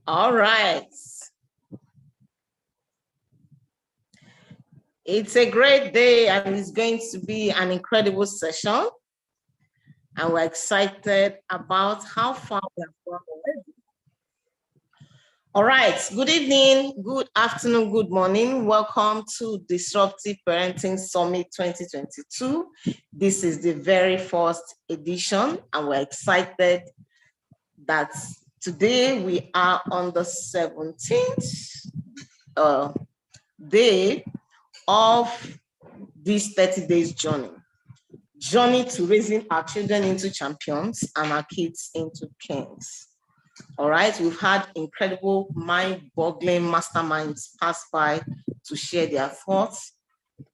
All right. It's a great day and it's going to be an incredible session. And we're excited about how far we have gone already. All right. Good evening, good afternoon, good morning. Welcome to Disruptive Parenting Summit 2022. This is the very first edition, and we're excited that today we are on the 17th day of this 30 days journey to raising our children into champions and our kids into kings. All right, we've had incredible mind-boggling masterminds pass by to share their thoughts,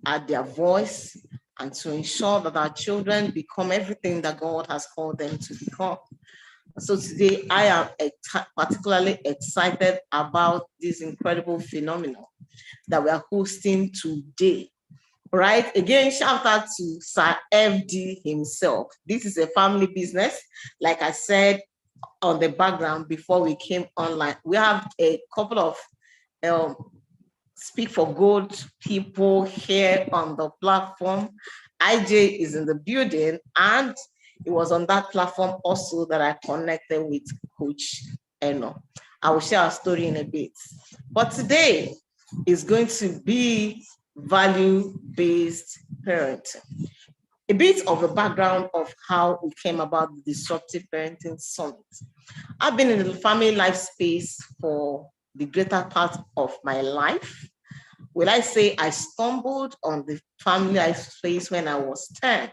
add their voice, and to ensure that our children become everything that God has called them to become. So today I am particularly excited about this incredible phenomenon that we are hosting today. Right? Again, shout out to Sir FD himself. This is a family business. Like I said on the background before we came online, we have a couple of Speak for Good people here on the platform. IJ is in the building, and it was on that platform also that I connected with Coach Eno. I will share our story in a bit. But today is going to be value-based parenting. A bit of a background of how we came about the Disruptive Parenting Summit. I've been in the family life space for the greater part of my life. Will I say I stumbled on the family life space when I was 10?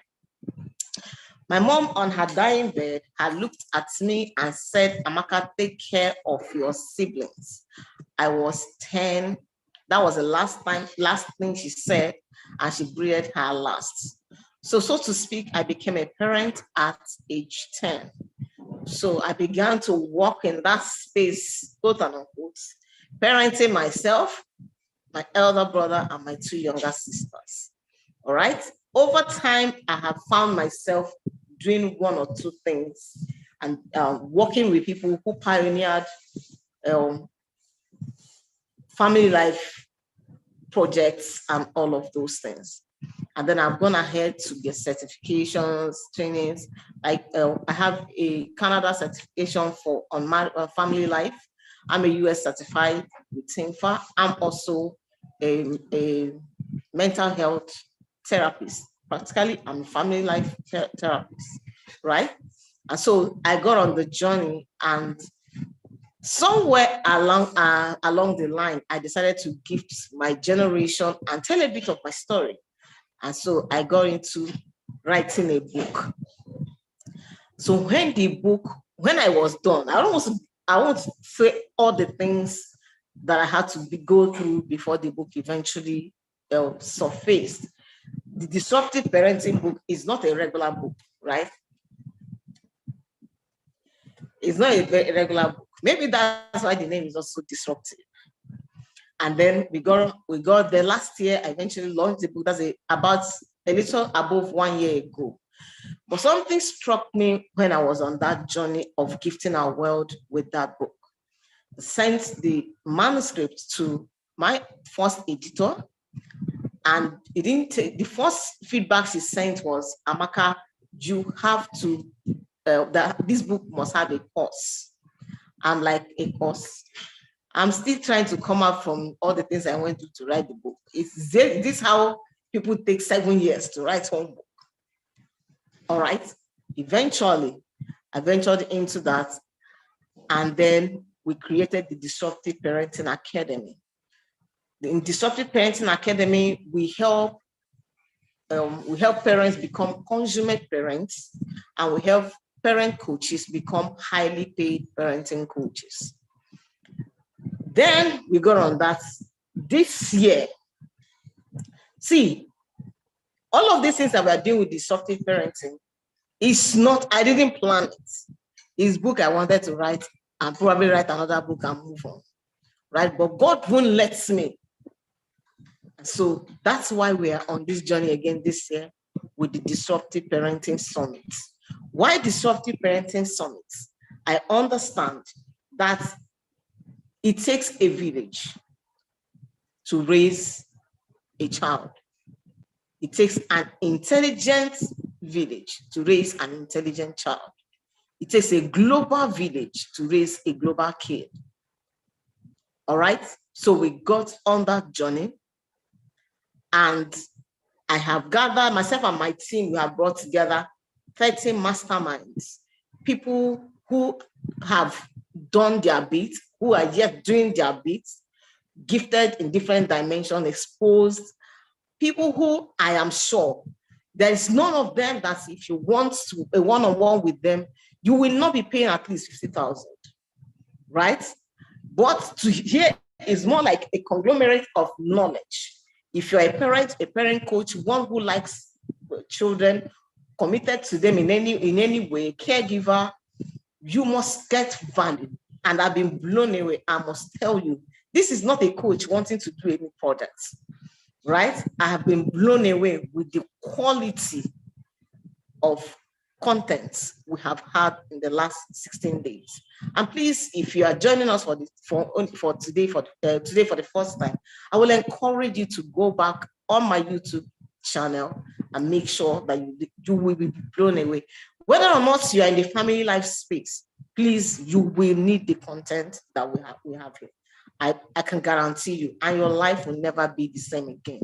My mom on her dying bed had looked at me and said, Amaka, take care of your siblings. I was 10. That was the last thing she said, and she breathed her last. So to speak, I became a parent at age 10. So I began to walk in that space, quote and unquote, parenting myself, my elder brother, and my two younger sisters. All right. Over time, I have found myself doing one or two things and working with people who pioneered family life projects and all of those things. And then I've gone ahead to get certifications, trainings. I have a Canada certification on my family life. I'm a US certified with TINFA. I'm also a mental health therapist. Practically, I'm a family life therapist, right? And so I got on the journey, and somewhere along the line, I decided to gift my generation and tell a bit of my story. And so I got into writing a book. So when I was done, I won't say all the things that I had to go through before the book eventually surfaced. The Disruptive Parenting book is not a regular book, right? It's not a very regular book. Maybe that's why the name is also disruptive. And then we got there last year. I eventually launched the book. That's about a little above 1 year ago. But something struck me when I was on that journey of gifting our world with that book. I sent the manuscript to my first editor, and it didn't take. The first feedback she sent was, Amaka, you have to, this book must have a course. I'm like, a course? I'm still trying to come out from all the things I went to write the book. Is this how people take 7 years to write one book? All right. Eventually, I ventured into that, and then we created the Disruptive Parenting Academy. In Disruptive Parenting Academy, we help parents become consummate parents, and we help parent coaches become highly paid parenting coaches. Then we got on that this year. See, all of these things that we are doing with Disruptive Parenting is not, I didn't plan it. It's a book I wanted to write and probably write another book and move on, right? But God won't let me. So that's why we are on this journey again this year with the Disruptive Parenting Summit. Why Disruptive Parenting Summit? I understand that It takes a village to raise a child. It takes an intelligent village to raise an intelligent child. It takes a global village to raise a global kid. All right. So we got on that journey, and I have gathered myself and my team. We have brought together 30 masterminds, people who have done their bit, who are yet doing their bit, gifted in different dimensions, exposed, people who I am sure there is none of them that if you want to a one-on-one with them, you will not be paying at least 50,000, right? But to hear is more like a conglomerate of knowledge. If you're a parent coach, one who likes children, committed to them in any way, caregiver, you must get value. And I've been blown away. I must tell you, this is not a coach wanting to do any products, right? I have been blown away with the quality of content we have had in the last 16 days. And please, if you are joining us for today for the first time, I will encourage you to go back on my YouTube channel and make sure that you will be blown away. Whether or not you are in the family life space, please, you will need the content that we have here. I can guarantee you, and your life will never be the same again.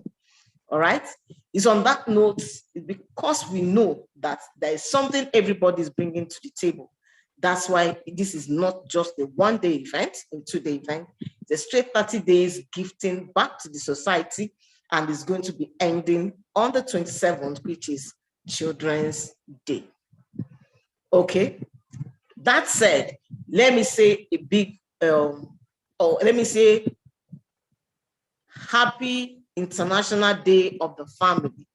All right. It's on that note, because we know that there is something everybody is bringing to the table. That's why this is not just a one-day event, a two-day event. It's a straight 30 days gifting back to the society, and it's going to be ending on the 27th, which is Children's Day. Okay. That said, let me say a big, let me say happy International Day of the Family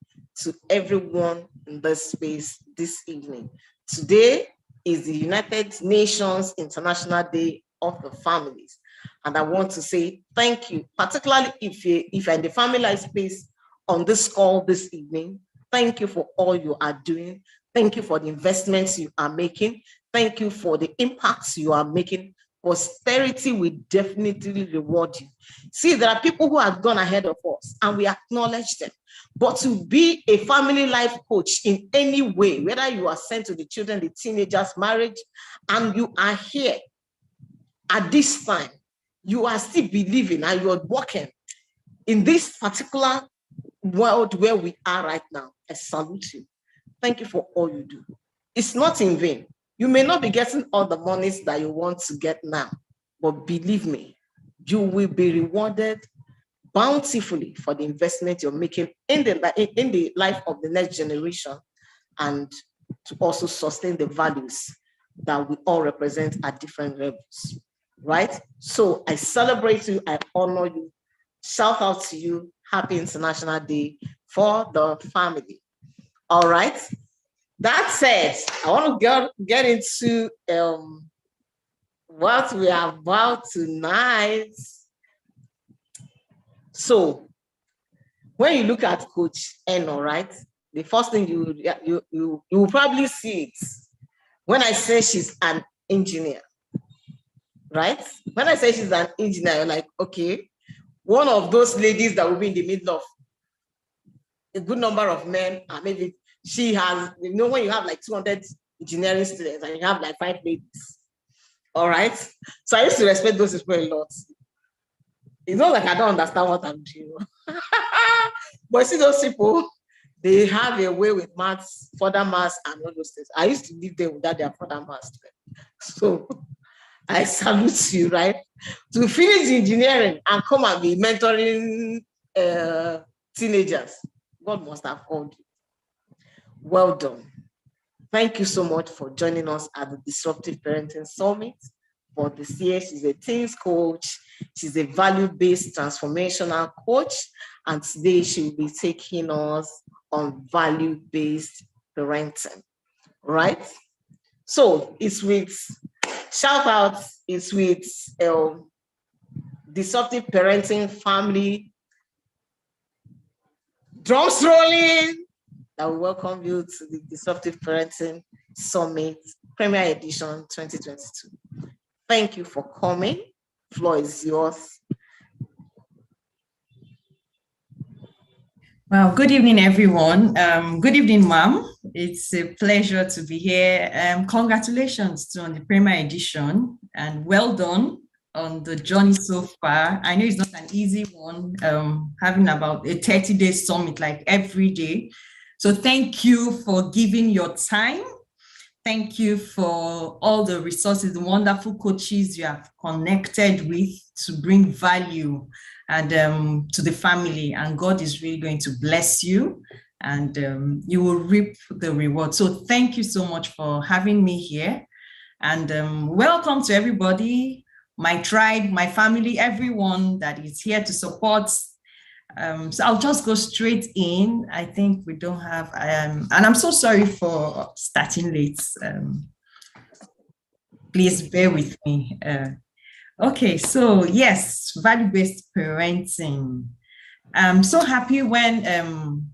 to everyone in this space this evening. Today is the United Nations International Day of the Families. And I want to say thank you, particularly if you're in the family life space on this call this evening. Thank you for all you are doing. Thank you for the investments you are making. Thank you for the impacts you are making. Posterity will definitely reward you. See, there are people who have gone ahead of us and we acknowledge them. But to be a family life coach in any way, whether you are sent to the children, the teenagers, marriage, and you are here at this time, you are still believing and you're working in this particular world where we are right now. I salute you. Thank you for all you do. It's not in vain. You may not be getting all the monies that you want to get now, but believe me, you will be rewarded bountifully for the investment you're making in the life of the next generation, and to also sustain the values that we all represent at different levels, right? So I celebrate you, I honor you, shout out to you, happy International Day for the family. All right. That said, I want to get into what we are about tonight. So, when you look at Coach Eno, right, the first thing you will probably see it when I say she's an engineer, right? When I say she's an engineer, you're like, okay, one of those ladies that will be in the middle of a good number of men, and maybe she has, you know, when you have like 200 engineering students and you have like 5 ladies. All right. So I used to respect those people a lot. It's not like I don't understand what I'm doing. But see, those people, they have a way with maths, further maths, and all those things. I used to leave them without their further maths. So I salute you, right? To finish engineering and come and be mentoring teenagers. God must have called you. Well done. Thank you so much for joining us at the Disruptive Parenting Summit. For this year, she's a teens coach. She's a value-based transformational coach. And today she will be taking us on value-based parenting, right? So it's with shout out, it's with Disruptive Parenting Family. Drums rolling. I will welcome you to the Disruptive Parenting Summit Premier Edition 2022. Thank you for coming. floor is yours. Well, good evening, everyone. Good evening, Ma'am. It's a pleasure to be here. Congratulations on the Premier Edition, and well done on the journey so far. I know it's not an easy one, having about a 30-day summit like every day. So thank you for giving your time. Thank you for all the resources, the wonderful coaches you have connected with to bring value and to the family. And God is really going to bless you, and you will reap the reward. So thank you so much for having me here. And welcome to everybody, my tribe, my family, everyone that is here to support. So I'll just go straight in. I think we don't have, and I'm so sorry for starting late. Please bear with me. Okay, so yes, value-based parenting. I'm so happy when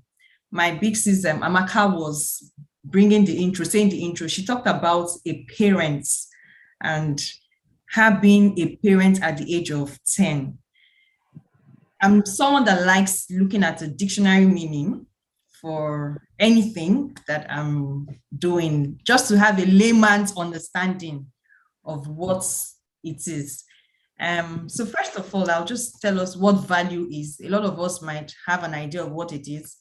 my big sis Amaka was bringing the intro, saying the intro. She talked about a parent and her being a parent at the age of 10. I'm someone that likes looking at a dictionary meaning for anything that I'm doing, just to have a layman's understanding of what it is. So first of all, I'll just tell us what value is. A lot of us might have an idea of what it is.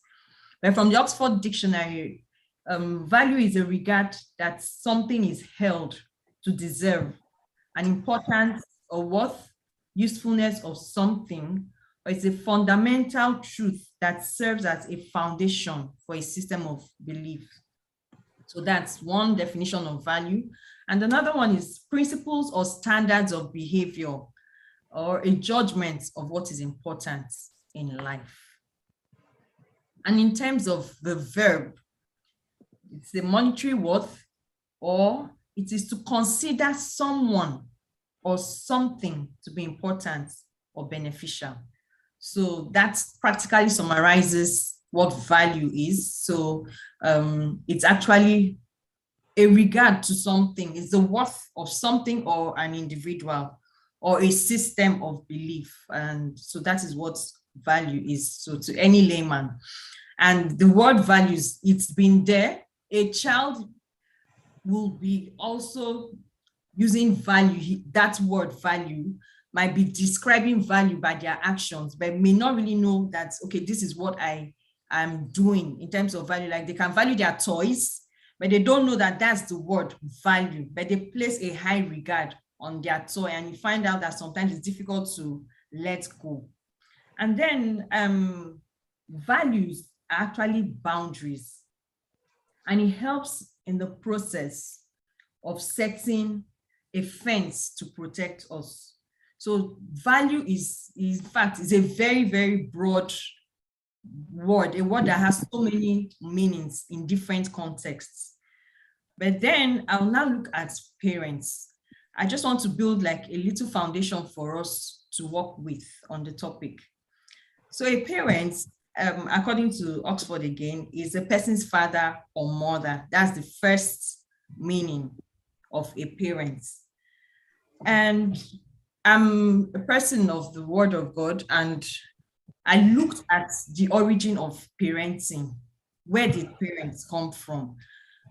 But from the Oxford Dictionary, value is a regard that something is held to deserve, an importance or worth, usefulness of something, or it's a fundamental truth that serves as a foundation for a system of belief. So that's one definition of value. And another one is principles or standards of behavior, or a judgment of what is important in life. And in terms of the verb, it's the monetary worth, or it is to consider someone or something to be important or beneficial. So that practically summarizes what value is. So it's actually a regard to something, it's the worth of something or an individual or a system of belief. And so that is what value is. So to any layman. And the word values, it's been there. A child will be also using value, that word value might be describing value by their actions, but may not really know that, okay, this is what I am doing in terms of value. Like they can value their toys, but they don't know that that's the word value, but they place a high regard on their toy, and you find out that sometimes it's difficult to let go. And then values are actually boundaries, and it helps in the process of setting a fence to protect us. So value is in fact, is a very, very broad word, a word that has so many meanings in different contexts. But then I'll now look at parents. I just want to build like a little foundation for us to work with on the topic. So a parent, according to Oxford again, is a person's father or mother. That's the first meaning of a parent. And I'm a person of the Word of God, and I looked at the origin of parenting. Where did parents come from?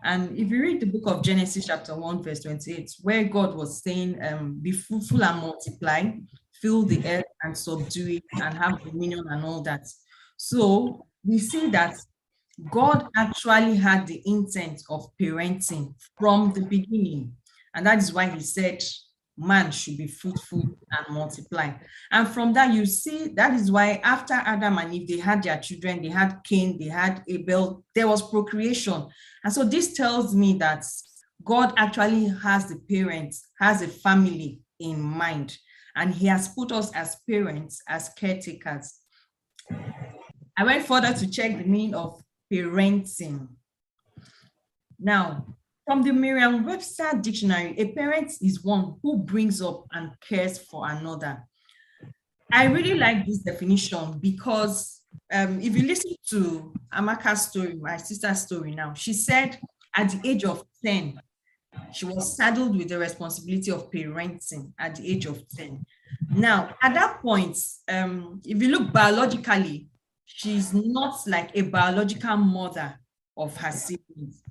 And if you read the book of Genesis chapter 1, verse 28, where God was saying, be fruitful and multiply, fill the earth and subdue it and have dominion and all that. So we see that God actually had the intent of parenting from the beginning. And that is why he said, man should be fruitful and multiply. And from that, you see, that is why after Adam and Eve, they had their children, they had Cain, they had Abel, there was procreation. And so this tells me that God actually has the parents, has a family in mind, and he has put us as parents, as caretakers. I went further to check the meaning of parenting. Now, from the Merriam-Webster dictionary, a parent is one who brings up and cares for another. I really like this definition because if you listen to Amaka's story, my sister's story now, she said at the age of 10, She was saddled with the responsibility of parenting at the age of 10. Now, at that point, if you look biologically, she's not like a biological mother of her siblings.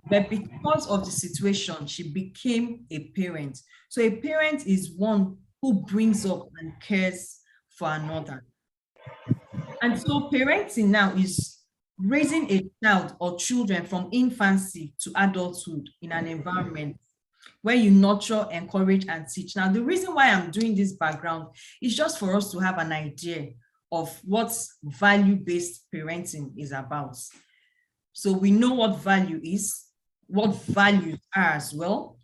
But because of the situation, she became a parent. So a parent is one who brings up and cares for another. And so parenting now is raising a child or children from infancy to adulthood in an environment where you nurture, encourage, and teach. Now, the reason why I'm doing this background is just for us to have an idea of what value-based parenting is about. So we know what value is, what values are as well.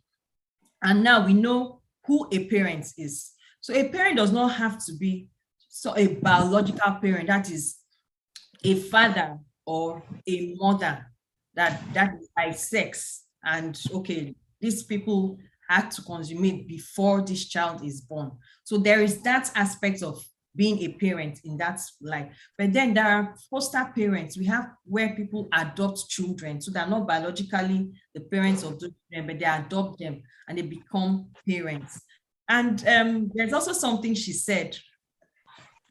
And now we know who a parent is. So a parent does not have to be a biological parent, that is a father or a mother that is by sex. And okay, these people had to consummate before this child is born. So there is that aspect of being a parent in that life. But then there are foster parents. We have where people adopt children. So they're not biologically the parents of those children, but they adopt them and they become parents. And there's also something she said,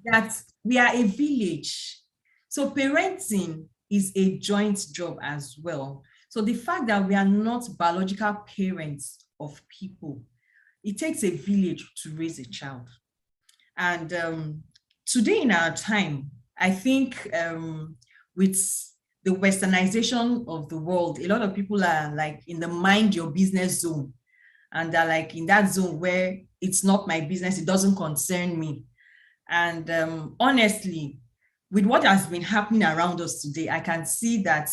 that we are a village. So parenting is a joint job as well. So the fact that we are not biological parents of people, it takes a village to raise a child. And today in our time, I think with the westernization of the world, a lot of people are like in the mind your business zone. And they're like in that zone where it's not my business, it doesn't concern me. And honestly, with what has been happening around us today, I can see that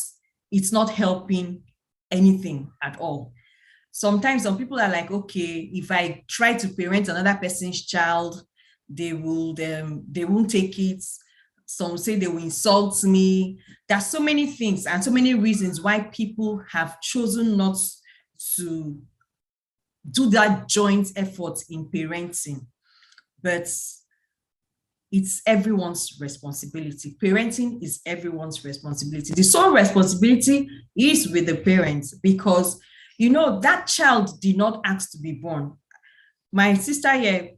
it's not helping anything at all. Sometimes some people are like, okay, if I try to parent another person's child, they won't take it. Some say they will insult me. There's so many things and so many reasons why people have chosen not to do that joint effort in parenting. But it's everyone's responsibility. Parenting is everyone's responsibility. The sole responsibility is with the parents because, you know, that child did not ask to be born. My sister here,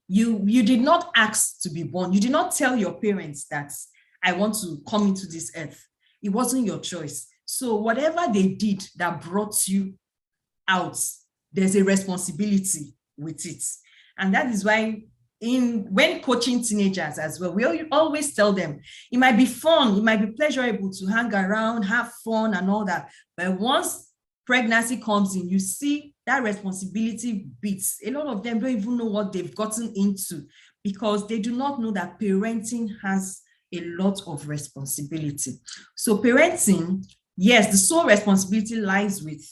you did not ask to be born. You did not tell your parents that I want to come into this earth. It wasn't your choice. So whatever they did that brought you out, there's a responsibility with it. And that is why when coaching teenagers as well, we always tell them, it might be fun, it might be pleasurable to hang around, have fun and all that. But once pregnancy comes in, you see that responsibility beats. A lot of them don't even know what they've gotten into because they do not know that parenting has a lot of responsibility. So parenting, yes, the sole responsibility lies with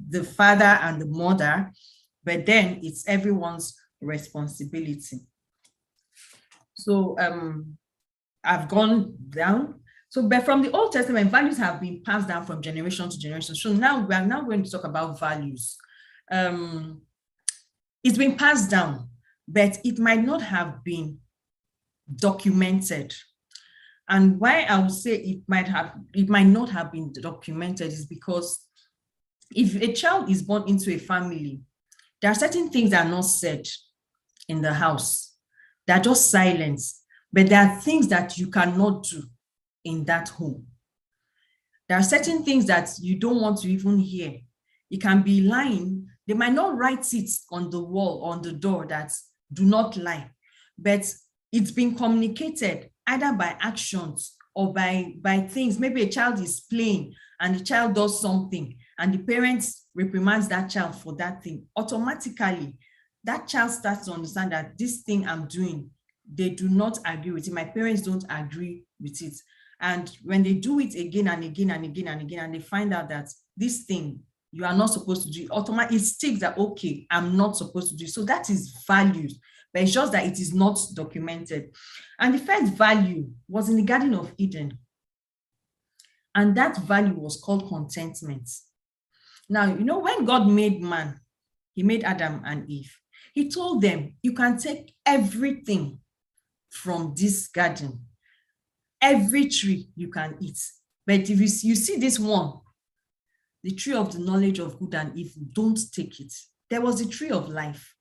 the father and the mother, but then it's everyone's responsibility. So I've gone down. So, but from the Old Testament, values have been passed down from generation to generation. So now we are now going to talk about values. It's been passed down, but it might not have been documented. And why I would say it might not have been documented is because if a child is born into a family, there are certain things that are not said in the house. They're just silence, but there are things that you cannot do in that home. There are certain things that you don't want to even hear. It can be lying. They might not write it on the wall, on the door that do not lie, but it's been communicated either by actions or by things. Maybe a child is playing and the child does something and the parents reprimands that child for that thing. Automatically, that child starts to understand that this thing I'm doing, they do not agree with it. My parents don't agree with it. And when they do it again and again and again and again, and they find out that this thing, you are not supposed to do it, automatically it sticks that, okay, I'm not supposed to do it. So that is values, but it's just that it is not documented. And the first value was in the Garden of Eden. And that value was called contentment. Now, you know, when God made man, he made Adam and Eve. He told them, you can take everything from this garden, every tree you can eat. But if you see this one, the tree of the knowledge of good and evil, don't take it. There was the tree of life.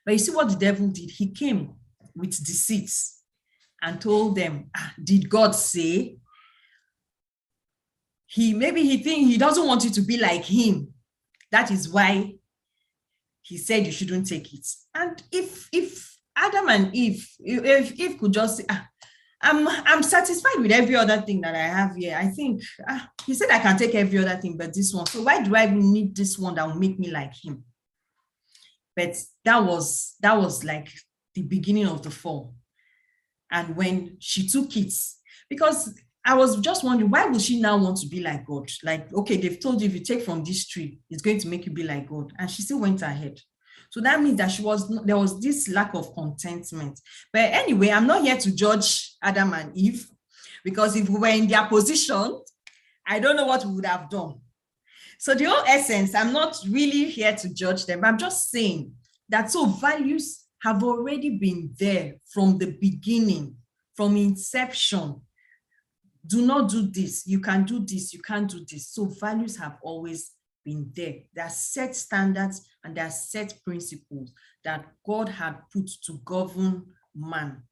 But you see what the devil did? He came with deceits and told them, did God say? Maybe he thinks he doesn't want you to be like him. That is why he said you shouldn't take it. And if Adam and Eve, if Eve could just say, I'm satisfied with every other thing that I have here. I think he said I can take every other thing but this one. So why do I even need this one that will make me like him? But that was like the beginning of the fall. And when she took it, because I was just wondering, why would she now want to be like God? Like, okay, they've told you if you take from this tree, it's going to make you be like God. And she still went ahead. So that means that there was this lack of contentment. But anyway, I'm not here to judge Adam and Eve, because if we were in their position, I don't know what we would have done. So the whole essence, I'm not really here to judge them. I'm just saying that so values have already been there from the beginning, from inception. Do not do this. You can do this. You can't do this. So values have always been there. There are set standards and there are set principles that God had put to govern man.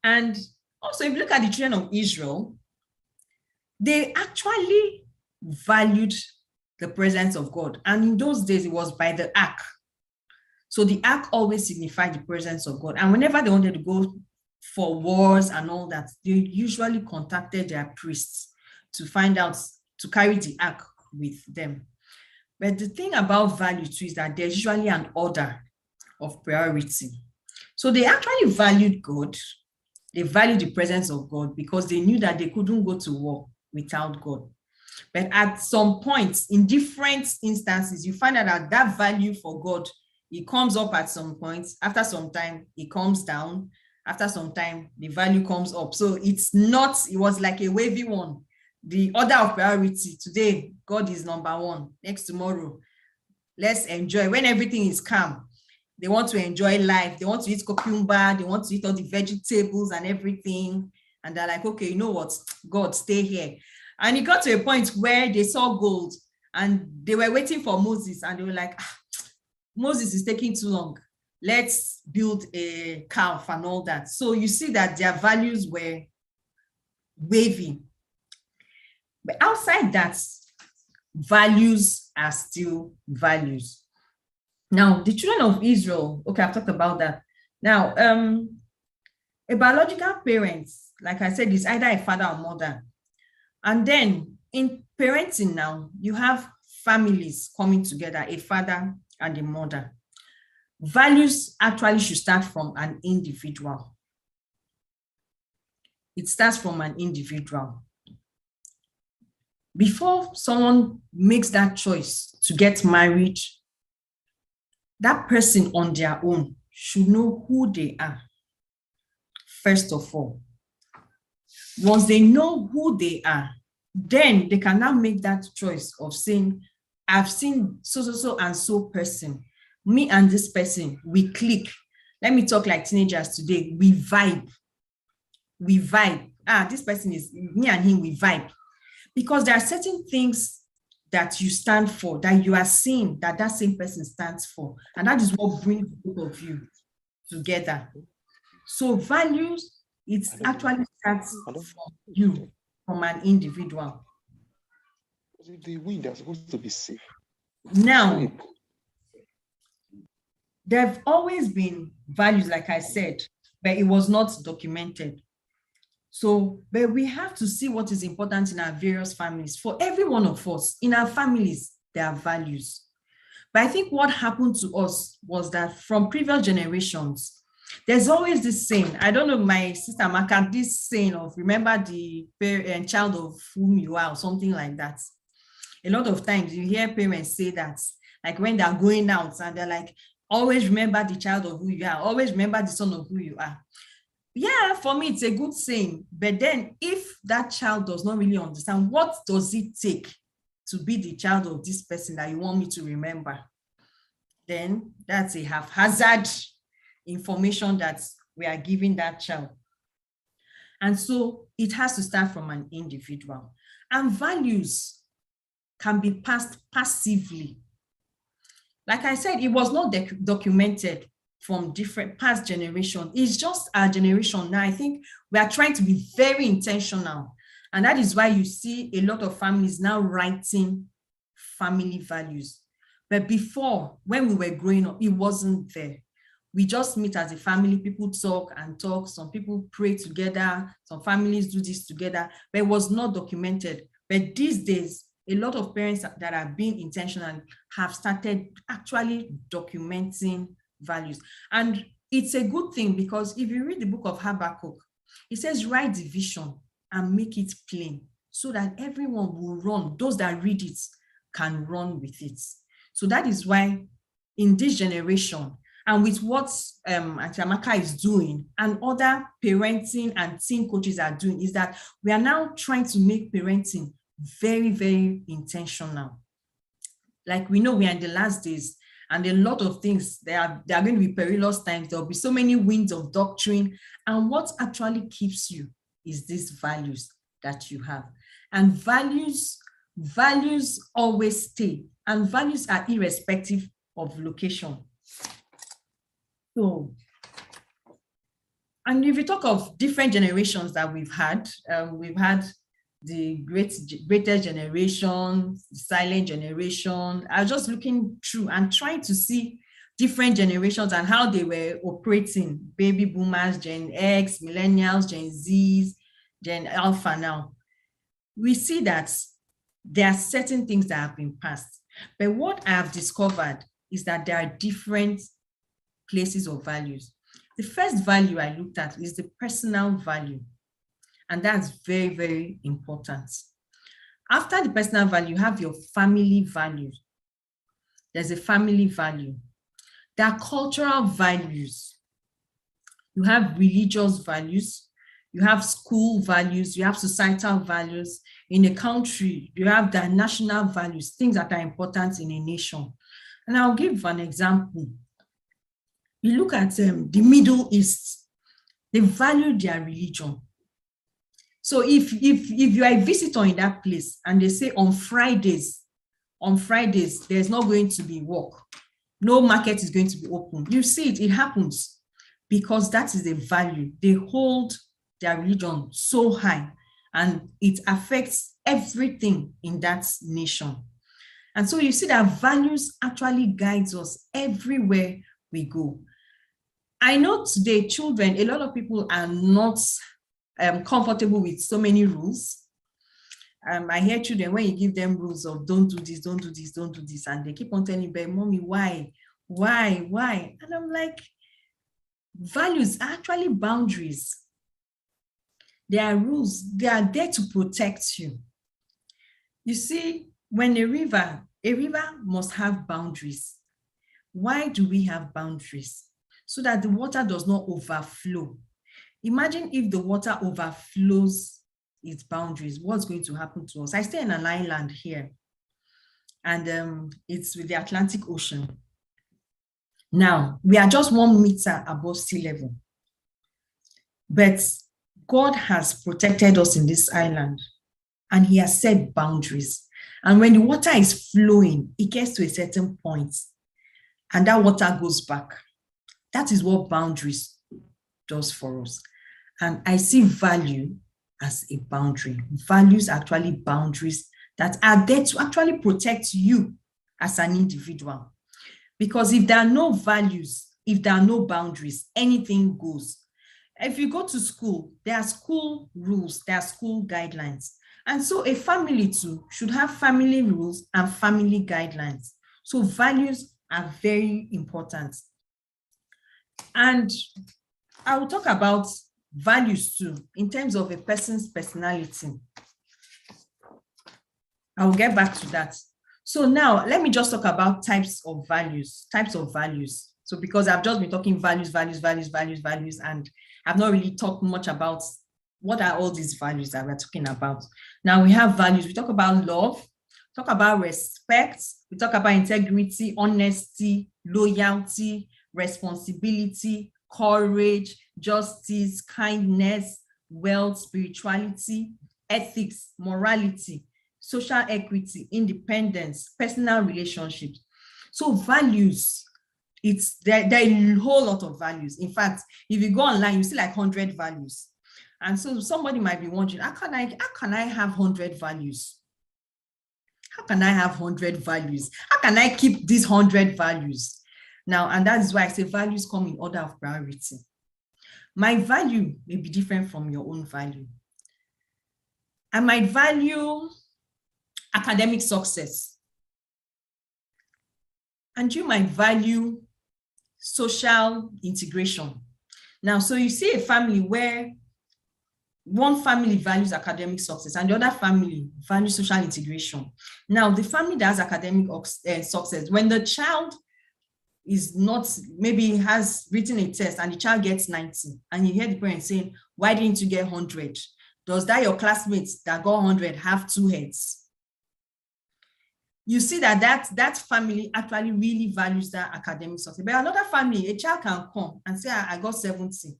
And also, if you look at the children of Israel, they actually valued the presence of God. And in those days, it was by the ark. So the ark always signified the presence of God. And whenever they wanted to go for wars and all that, they usually contacted their priests to find out, to carry the ark with them. But the thing about value too is that there's usually an order of priority. So they actually valued God. They valued the presence of God because they knew that they couldn't go to war without God. But at some points, in different instances, you find out that value for God, it comes up at some points. After some time, it comes down. After some time, the value comes up. So it was like a wavy one. The order of priority, today, God is number one. Next tomorrow, let's enjoy. When everything is calm, they want to enjoy life. They want to eat cucumber. They want to eat all the vegetables and everything. And they're like, okay, you know what? God, stay here. And it got to a point where they saw gold and they were waiting for Moses. And they were like, Moses is taking too long. Let's build a calf and all that. So you see that their values were wavy. But outside that, values are still values. Now, the children of Israel, okay, I've talked about that. Now, a biological parent, like I said, is either a father or mother. And then in parenting now, you have families coming together, a father and a mother. Values actually should start from an individual. It starts from an individual. Before someone makes that choice to get married, that person on their own should know who they are, first of all. Once they know who they are, then they can now make that choice of saying, I've seen so and so person. Me and this person, we click. Let me talk like teenagers today. We vibe. This person is, me and him, we vibe. Because there are certain things that you stand for, that you are seeing that same person stands for. And that is what brings both of you together. So values, it actually starts from you, from an individual. The wind are supposed to be safe. Now, there have always been values, like I said, but it was not documented. So, but we have to see what is important in our various families. For every one of us, in our families, there are values. But I think what happened to us was that from previous generations, there's always this saying, I don't know, my sister Maka, this saying of remember the child of whom you are, or something like that. A lot of times you hear parents say that, like when they're going out and they're like, always remember the child of who you are, always remember the son of who you are. Yeah, for me, it's a good saying. But then if that child does not really understand, what does it take to be the child of this person that you want me to remember? Then that's a haphazard information that we are giving that child. And so it has to start from an individual. And values can be passed passively. Like I said, it was not documented from different past generations. It's just our generation now. I think we are trying to be very intentional. And that is why you see a lot of families now writing family values. But before, when we were growing up, it wasn't there. We just meet as a family, people talk and talk. Some people pray together. Some families do this together, but it was not documented. But these days, a lot of parents that are being intentional have started actually documenting values. And it's a good thing, because if you read the book of Habakkuk, it says, write the vision and make it plain so that everyone will run. Those that read it can run with it. So that is why in this generation, and with what Auntie Amaka is doing and other parenting and teen coaches are doing, is that we are now trying to make parenting very, very intentional. Like we know we are in the last days, and a lot of things, they are going to be perilous times. There will be so many winds of doctrine. And what actually keeps you is these values that you have. And values always stay. And values are irrespective of location. So, and if you talk of different generations that we've had the greatest generation, silent generation. I was just looking through and trying to see different generations and how they were operating. Baby boomers, Gen X, millennials, Gen Zs, Gen Alpha now. We see that there are certain things that have been passed. But what I have discovered is that there are different places of values. The first value I looked at is the personal value. And that's very, very important. After the personal value, you have your family value. There's a family value. There are cultural values. You have religious values. You have school values. You have societal values. In a country, you have the national values, things that are important in a nation. And I'll give an example. You look at the Middle East, they value their religion. So if you are a visitor in that place and they say on Fridays, there's not going to be work, no market is going to be open, you see it happens, because that is a value. They hold their religion so high and it affects everything in that nation. And so you see that values actually guides us everywhere we go. I know today children, a lot of people are not comfortable with so many rules. I hear children, when you give them rules of don't do this, don't do this, don't do this, and they keep on telling me, mommy, why? And I'm like, values are actually boundaries. There are rules, they are there to protect you. You see, when a river must have boundaries. Why do we have boundaries? So that the water does not overflow. Imagine if the water overflows its boundaries, what's going to happen to us? I stay in an island here, and it's with the Atlantic Ocean. Now, we are just 1 meter above sea level, but God has protected us in this island, and he has set boundaries. And when the water is flowing, it gets to a certain point, and that water goes back. That is what boundaries does for us. And I see value as a boundary. Values are actually boundaries that are there to actually protect you as an individual. Because if there are no values, if there are no boundaries, anything goes. If you go to school, there are school rules, there are school guidelines. And so a family too should have family rules and family guidelines. So values are very important. And I will talk about values too, in terms of a person's personality. I will get back to that. So now let me just talk about types of values. So because I've just been talking values, and I've not really talked much about what are all these values that we're talking about. Now we have values. We talk about love, talk about respect, we talk about integrity, honesty, loyalty, responsibility, courage, justice, kindness, wealth, spirituality, ethics, morality. social equity, independence, personal relationships. So values, there are a whole lot of values. In fact, if you go online, you see like 100 values. And so somebody might be wondering, how can I have 100 values? How can I have 100 values? How can I keep these 100 values? Now, and that is why I say values come in order of priority. My value may be different from your own value. I might value academic success, and you might value social integration. Now, so you see a family where one family values academic success and the other family values social integration. Now, the family that has academic success, when the child is not, maybe has written a test and the child gets 90, and you hear the parent saying, why didn't you get 100? Does that your classmates that got 100 have two heads? You see that family actually really values that academic success. But another family, a child can come and say, I got 70.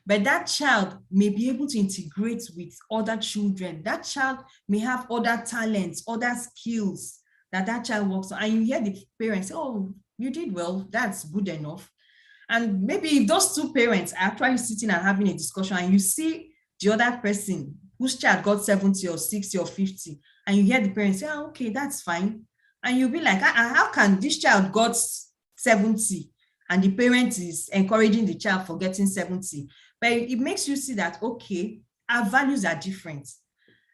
But that child may be able to integrate with other children. That child may have other talents, other skills that child works on. And you hear the parents say, oh, you did well, that's good enough. And maybe if those two parents are actually sitting and having a discussion, and you see the other person whose child got 70 or 60 or 50, and you hear the parents say, oh, okay, that's fine. And you'll be like, how can this child got 70 and the parent is encouraging the child for getting 70? But it makes you see that, okay, our values are different.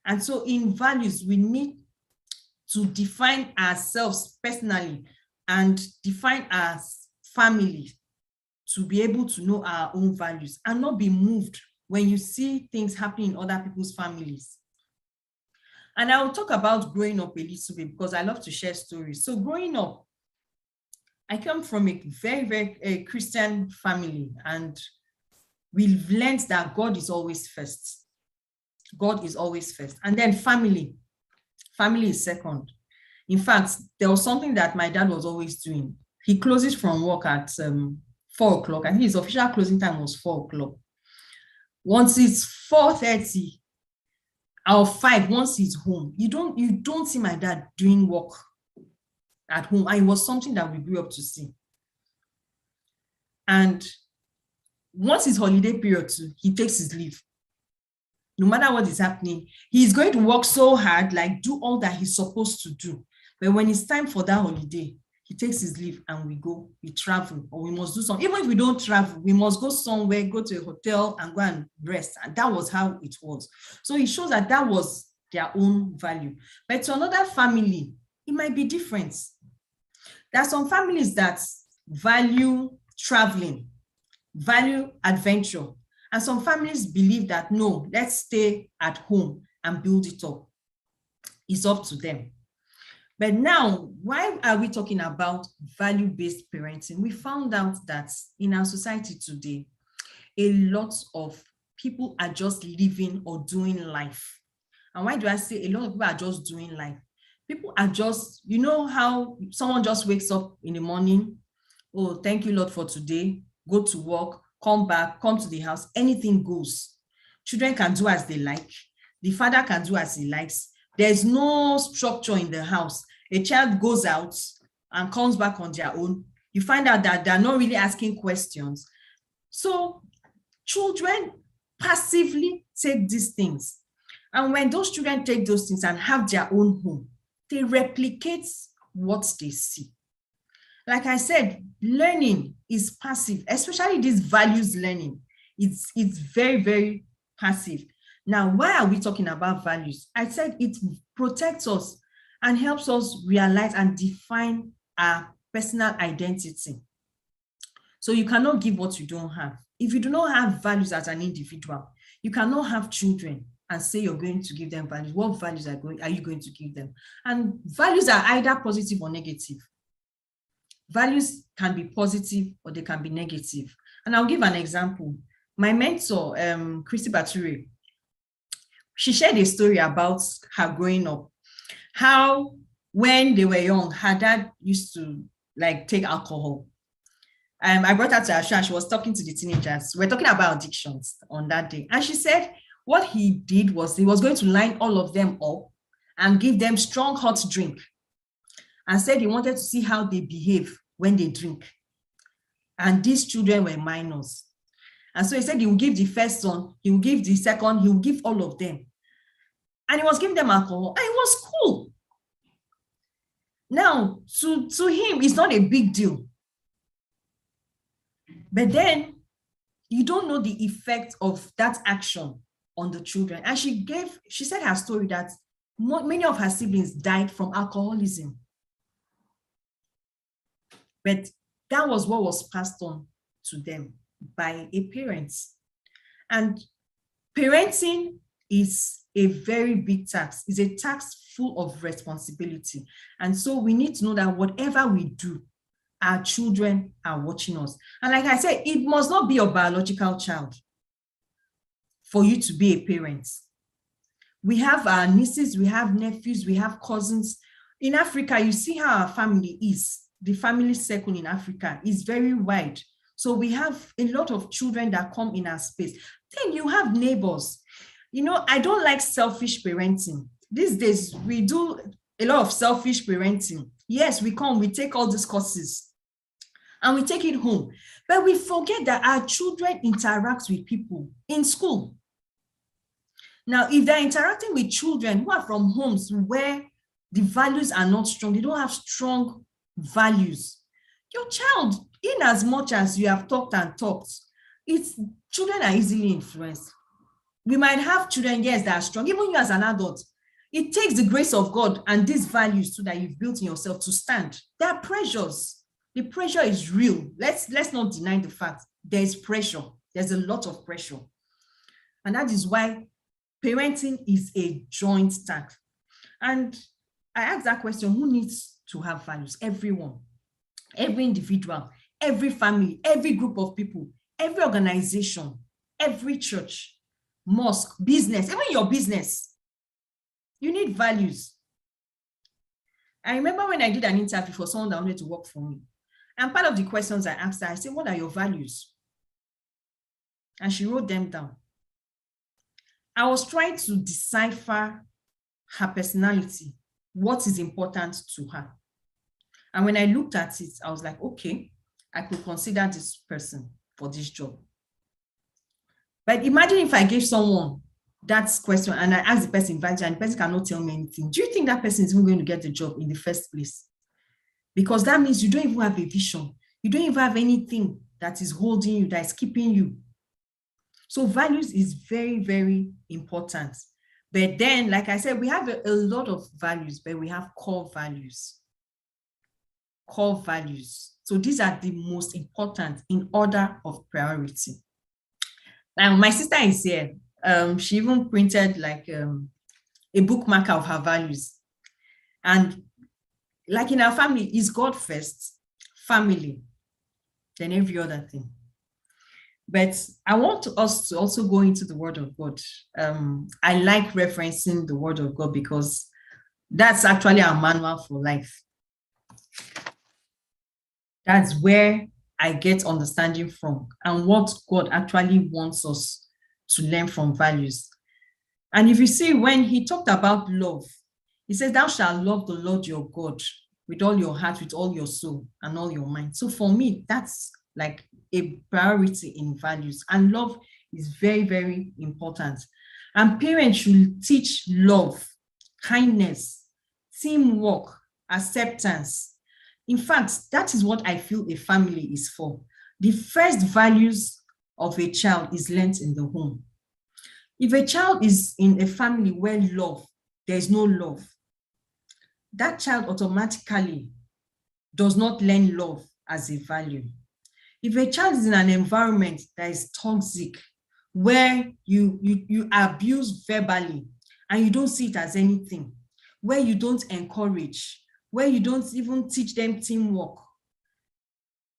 And so in values, we need to define ourselves personally and define our family to be able to know our own values and not be moved when you see things happening in other people's families. And I will talk about growing up a little bit because I love to share stories. So growing up, I come from a very, very Christian family, and we've learned that God is always first. God is always first. And then family is second. In fact, there was something that my dad was always doing. He closes from work at 4 o'clock. I think his official closing time was 4 o'clock. Once it's 4:30 or 5, once he's home, you don't see my dad doing work at home. And it was something that we grew up to see. And once his holiday period too, he takes his leave. No matter what is happening, he's going to work so hard, like do all that he's supposed to do. But when it's time for that holiday, he takes his leave and we travel, or we must do something. Even if we don't travel, we must go somewhere, go to a hotel and go and rest. And that was how it was. So it shows that was their own value. But to another family, it might be different. There are some families that value traveling, value adventure. And some families believe that, no, let's stay at home and build it up. It's up to them. But now, why are we talking about value-based parenting? We found out that in our society today, a lot of people are just living or doing life. And why do I say a lot of people are just doing life? People are just, you know how someone just wakes up in the morning, oh, thank you, Lord, for today, go to work, come back, come to the house, anything goes. Children can do as they like. The father can do as he likes. There's no structure in the house. A child goes out and comes back on their own. You find out that they're not really asking questions. So children passively take these things. And when those children take those things and have their own home, they replicate what they see. Like I said, learning is passive, especially this values learning. It's very, very passive. Now, why are we talking about values? I said it protects us and helps us realize and define our personal identity. So you cannot give what you don't have. If you do not have values as an individual, you cannot have children and say you're going to give them values. What values are you going to give them? And values are either positive or negative. Values can be positive or they can be negative. And I'll give an example. My mentor, Christy Bature, she shared a story about her growing up. How when they were young, her dad used to like take alcohol. I brought her to her show and she was talking to the teenagers. We're talking about addictions on that day. And she said what he did was he was going to line all of them up and give them strong hot drink and said he wanted to see how they behave when they drink. And these children were minors. And so he said he will give the first one, he will give the second, he will give all of them. And he was giving them alcohol, and it was cool. Now, to him, it's not a big deal. But then you don't know the effect of that action on the children. And she said her story that many of her siblings died from alcoholism. But that was what was passed on to them by a parent. And parenting is a very big task. It's a task full of responsibility. And so we need to know that whatever we do, our children are watching us. And like I said, it must not be your biological child for you to be a parent. We have our nieces, we have nephews, we have cousins. In Africa, you see how our family is. The family circle in Africa is very wide. So we have a lot of children that come in our space. Then you have neighbors. You know, I don't like selfish parenting. These days, we do a lot of selfish parenting. Yes, we come, we take all these courses and we take it home. But we forget that our children interact with people in school. Now, if they're interacting with children who are from homes where the values are not strong, they don't have strong values, your child, in as much as you have talked and talked, children are easily influenced. We might have children, yes, that are strong. Even you as an adult, it takes the grace of God and these values so that you've built in yourself to stand. There are pressures. The pressure is real. Let's not deny the fact there is pressure. There's a lot of pressure. And that is why parenting is a joint task. And I asked that question, who needs to have values? Everyone, every individual, every family, every group of people, every organization, every church, mosque, business, even your business. You need values. I remember when I did an interview for someone that wanted to work for me. And part of the questions I asked her, I said, what are your values? And she wrote them down. I was trying to decipher her personality, what is important to her. And when I looked at it, I was like, okay, I could consider this person for this job. But imagine if I gave someone that question and I asked the person values and the person cannot tell me anything. Do you think that person is even going to get the job in the first place? Because that means you don't even have a vision. You don't even have anything that is holding you, that is keeping you. So values is very, very important. But then, like I said, we have a lot of values, but we have core values. Core values. So these are the most important in order of priority. Now, my sister is here. She even printed like a bookmarker of her values. And like in our family, is God first, family, then every other thing. But I want us to also go into the Word of God. I like referencing the Word of God because that's actually our manual for life. That's where I get understanding from and what God actually wants us to learn from values. And if you see, when he talked about love, he says, thou shalt love the Lord your God with all your heart, with all your soul, and all your mind. So for me, that's like a priority in values. And love is very, very important. And parents should teach love, kindness, teamwork, acceptance. In fact, that is what I feel a family is for. The first values of a child is learned in the home. If a child is in a family where there is no love, that child automatically does not learn love as a value. If a child is in an environment that is toxic, where you abuse verbally and you don't see it as anything, where you don't encourage, where you don't even teach them teamwork,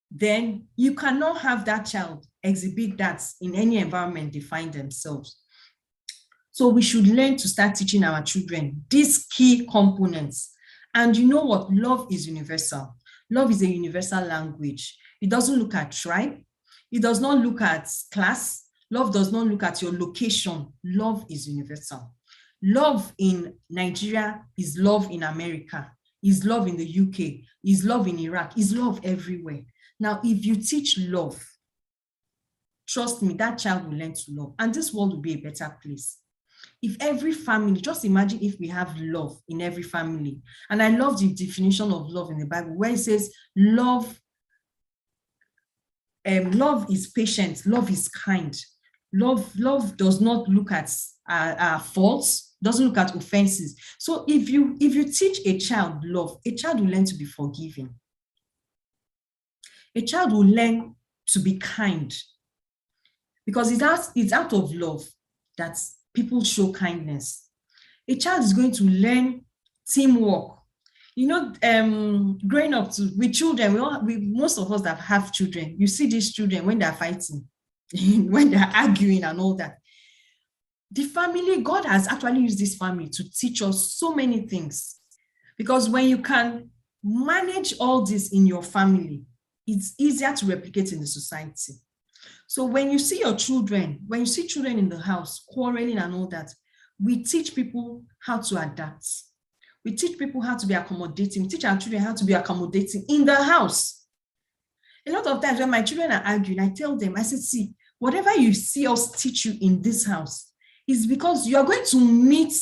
then you cannot have that child exhibit that in any environment they find themselves. So we should learn to start teaching our children these key components. And you know what? Love is universal. Love is a universal language. It doesn't look at tribe. It does not look at class. Love does not look at your location. Love is universal. Love in Nigeria is love in America, is love in the UK, is love in Iraq, is love everywhere. Now, if you teach love, trust me, that child will learn to love, and this world will be a better place. If every family, just imagine if we have love in every family. And I love the definition of love in the Bible, where it says love is patient, love is kind. Love does not look at faults, doesn't look at offenses. So if you teach a child love, a child will learn to be forgiving. A child will learn to be kind, because it's out of love that people show kindness. A child is going to learn teamwork. You know, growing up with children, most of us that have children, you see these children when they're fighting, when they're arguing and all that. The family, God has actually used this family to teach us so many things. Because when you can manage all this in your family, it's easier to replicate in the society. So when you see your children, when you see children in the house quarreling and all that, we teach people how to adapt. We teach people how to be accommodating. We teach our children how to be accommodating in the house. A lot of times when my children are arguing, I tell them, I said, see, whatever you see us teach you in this house is because you are going to meet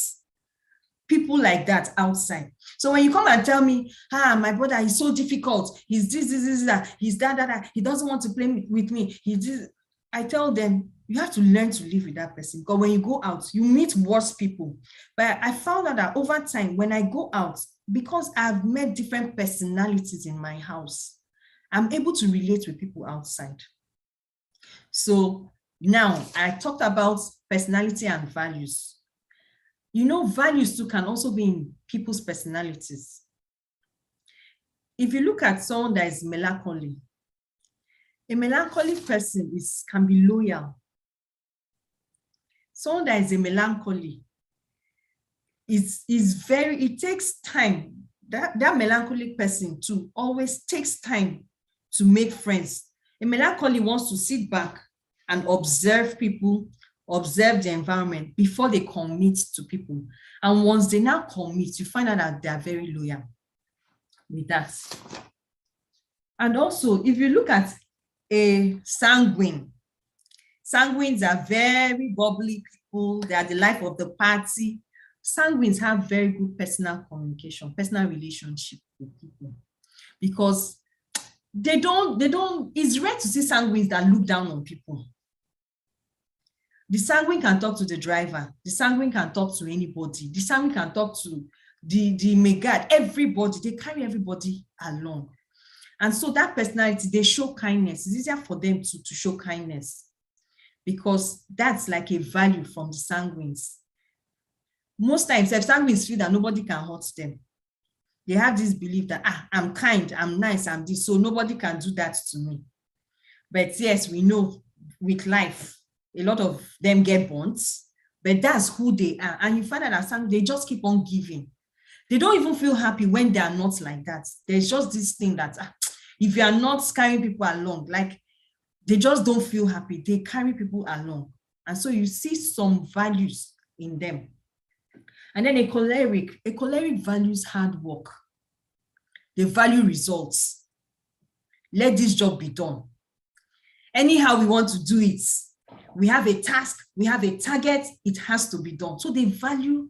people like that outside. So when you come and tell me, my brother is so difficult, he's this, that, he's that, he doesn't want to play with me, I tell them, you have to learn to live with that person, because when you go out, you meet worse people. But I found out that over time, when I go out, because I've met different personalities in my house, I'm able to relate with people outside. So now I talked about personality and values. You know, values too can also be in people's personalities. If you look at someone that is melancholy, a melancholy person can be loyal. Someone that is a melancholy it takes time. That melancholic person too always takes time to make friends. A melancholy wants to sit back and observe people, observe the environment before they commit to people. And once they now commit, you find out that they are very loyal with that. And also, if you look at a sanguine, sanguines are very bubbly people. They are the life of the party. Sanguines have very good personal communication, personal relationship with people, because it's rare to see sanguines that look down on people. The sanguine can talk to the driver. The sanguine can talk to anybody. The sanguine can talk to the megad, everybody. They carry everybody along. And so that personality, they show kindness. It's easier for them to show kindness, because that's like a value from the sanguines. Most times, if sanguines feel that nobody can hurt them, they have this belief that, I'm kind, I'm nice, I'm this, so nobody can do that to me. But yes, we know with life, a lot of them get burnt, but that's who they are. And you find out that they just keep on giving. They don't even feel happy when they are not like that. There's just this thing that if you are not carrying people along, like they just don't feel happy. They carry people along. And so you see some values in them. And then a choleric values hard work. They value results. Let this job be done. Anyhow we want to do it. We have a task, we have a target, it has to be done. So they value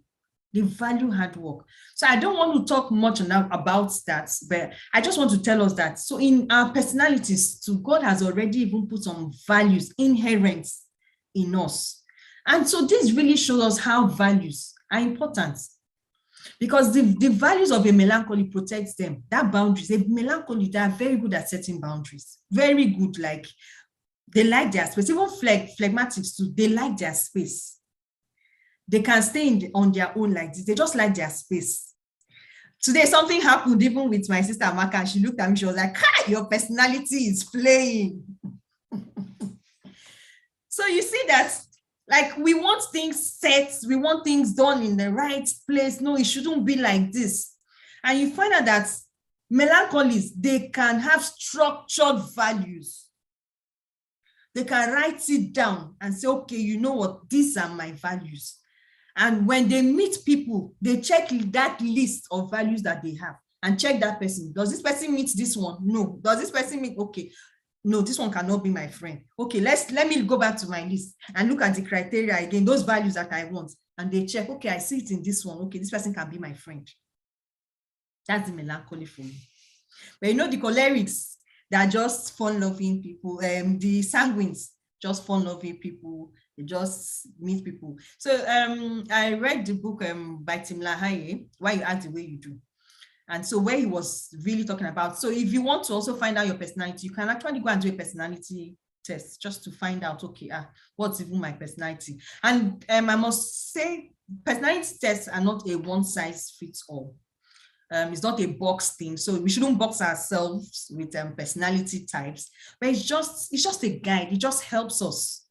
hard work. So I don't want to talk much about that, but I just want to tell us that, so in our personalities too, God has already even put some values inherent in us. And so this really shows us how values are important, because the values of a melancholy protects them. That boundaries, a melancholy, they are very good at setting boundaries. Very good, like they like their space. Even phlegmatics too, they like their space. They can stay on their own like this. They just like their space. Today, something happened even with my sister Amaka, and she looked at me, she was like, your personality is playing. So you see that, like, we want things set, we want things done in the right place. No, it shouldn't be like this. And you find out that melancholies, they can have structured values. They can write it down and say, okay, you know what, these are my values. And when they meet people, they check that list of values that they have and check that person. Does this person meet this one? No. Does this person meet? Okay. No, this one cannot be my friend. Okay, let me go back to my list and look at the criteria again, those values that I want. And they check, okay, I see it in this one. Okay, this person can be my friend. That's the melancholy for me. But you know, the cholerics, they are just fun-loving people. The sanguines, just fun-loving people. They just meet people. So I read the book by Tim LaHaye, Why You Act the Way You Do. And so where he was really talking about, so if you want to also find out your personality, you can actually go and do a personality test just to find out, okay, what's even my personality? And I must say, personality tests are not a one-size-fits-all. It's not a box thing, so we shouldn't box ourselves with personality types, but it's just a guide. It just helps us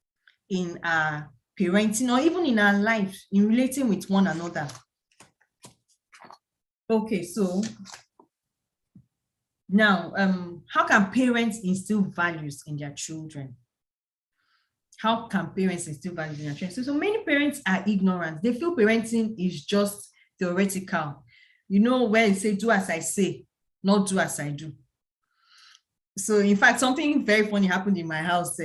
in our parenting or even in our life, in relating with one another. Okay, so now, how can parents instill values in their children? How can parents instill values in their children? So many parents are ignorant. They feel parenting is just theoretical. You know, where you say, do as I say, not do as I do. So in fact, something very funny happened in my house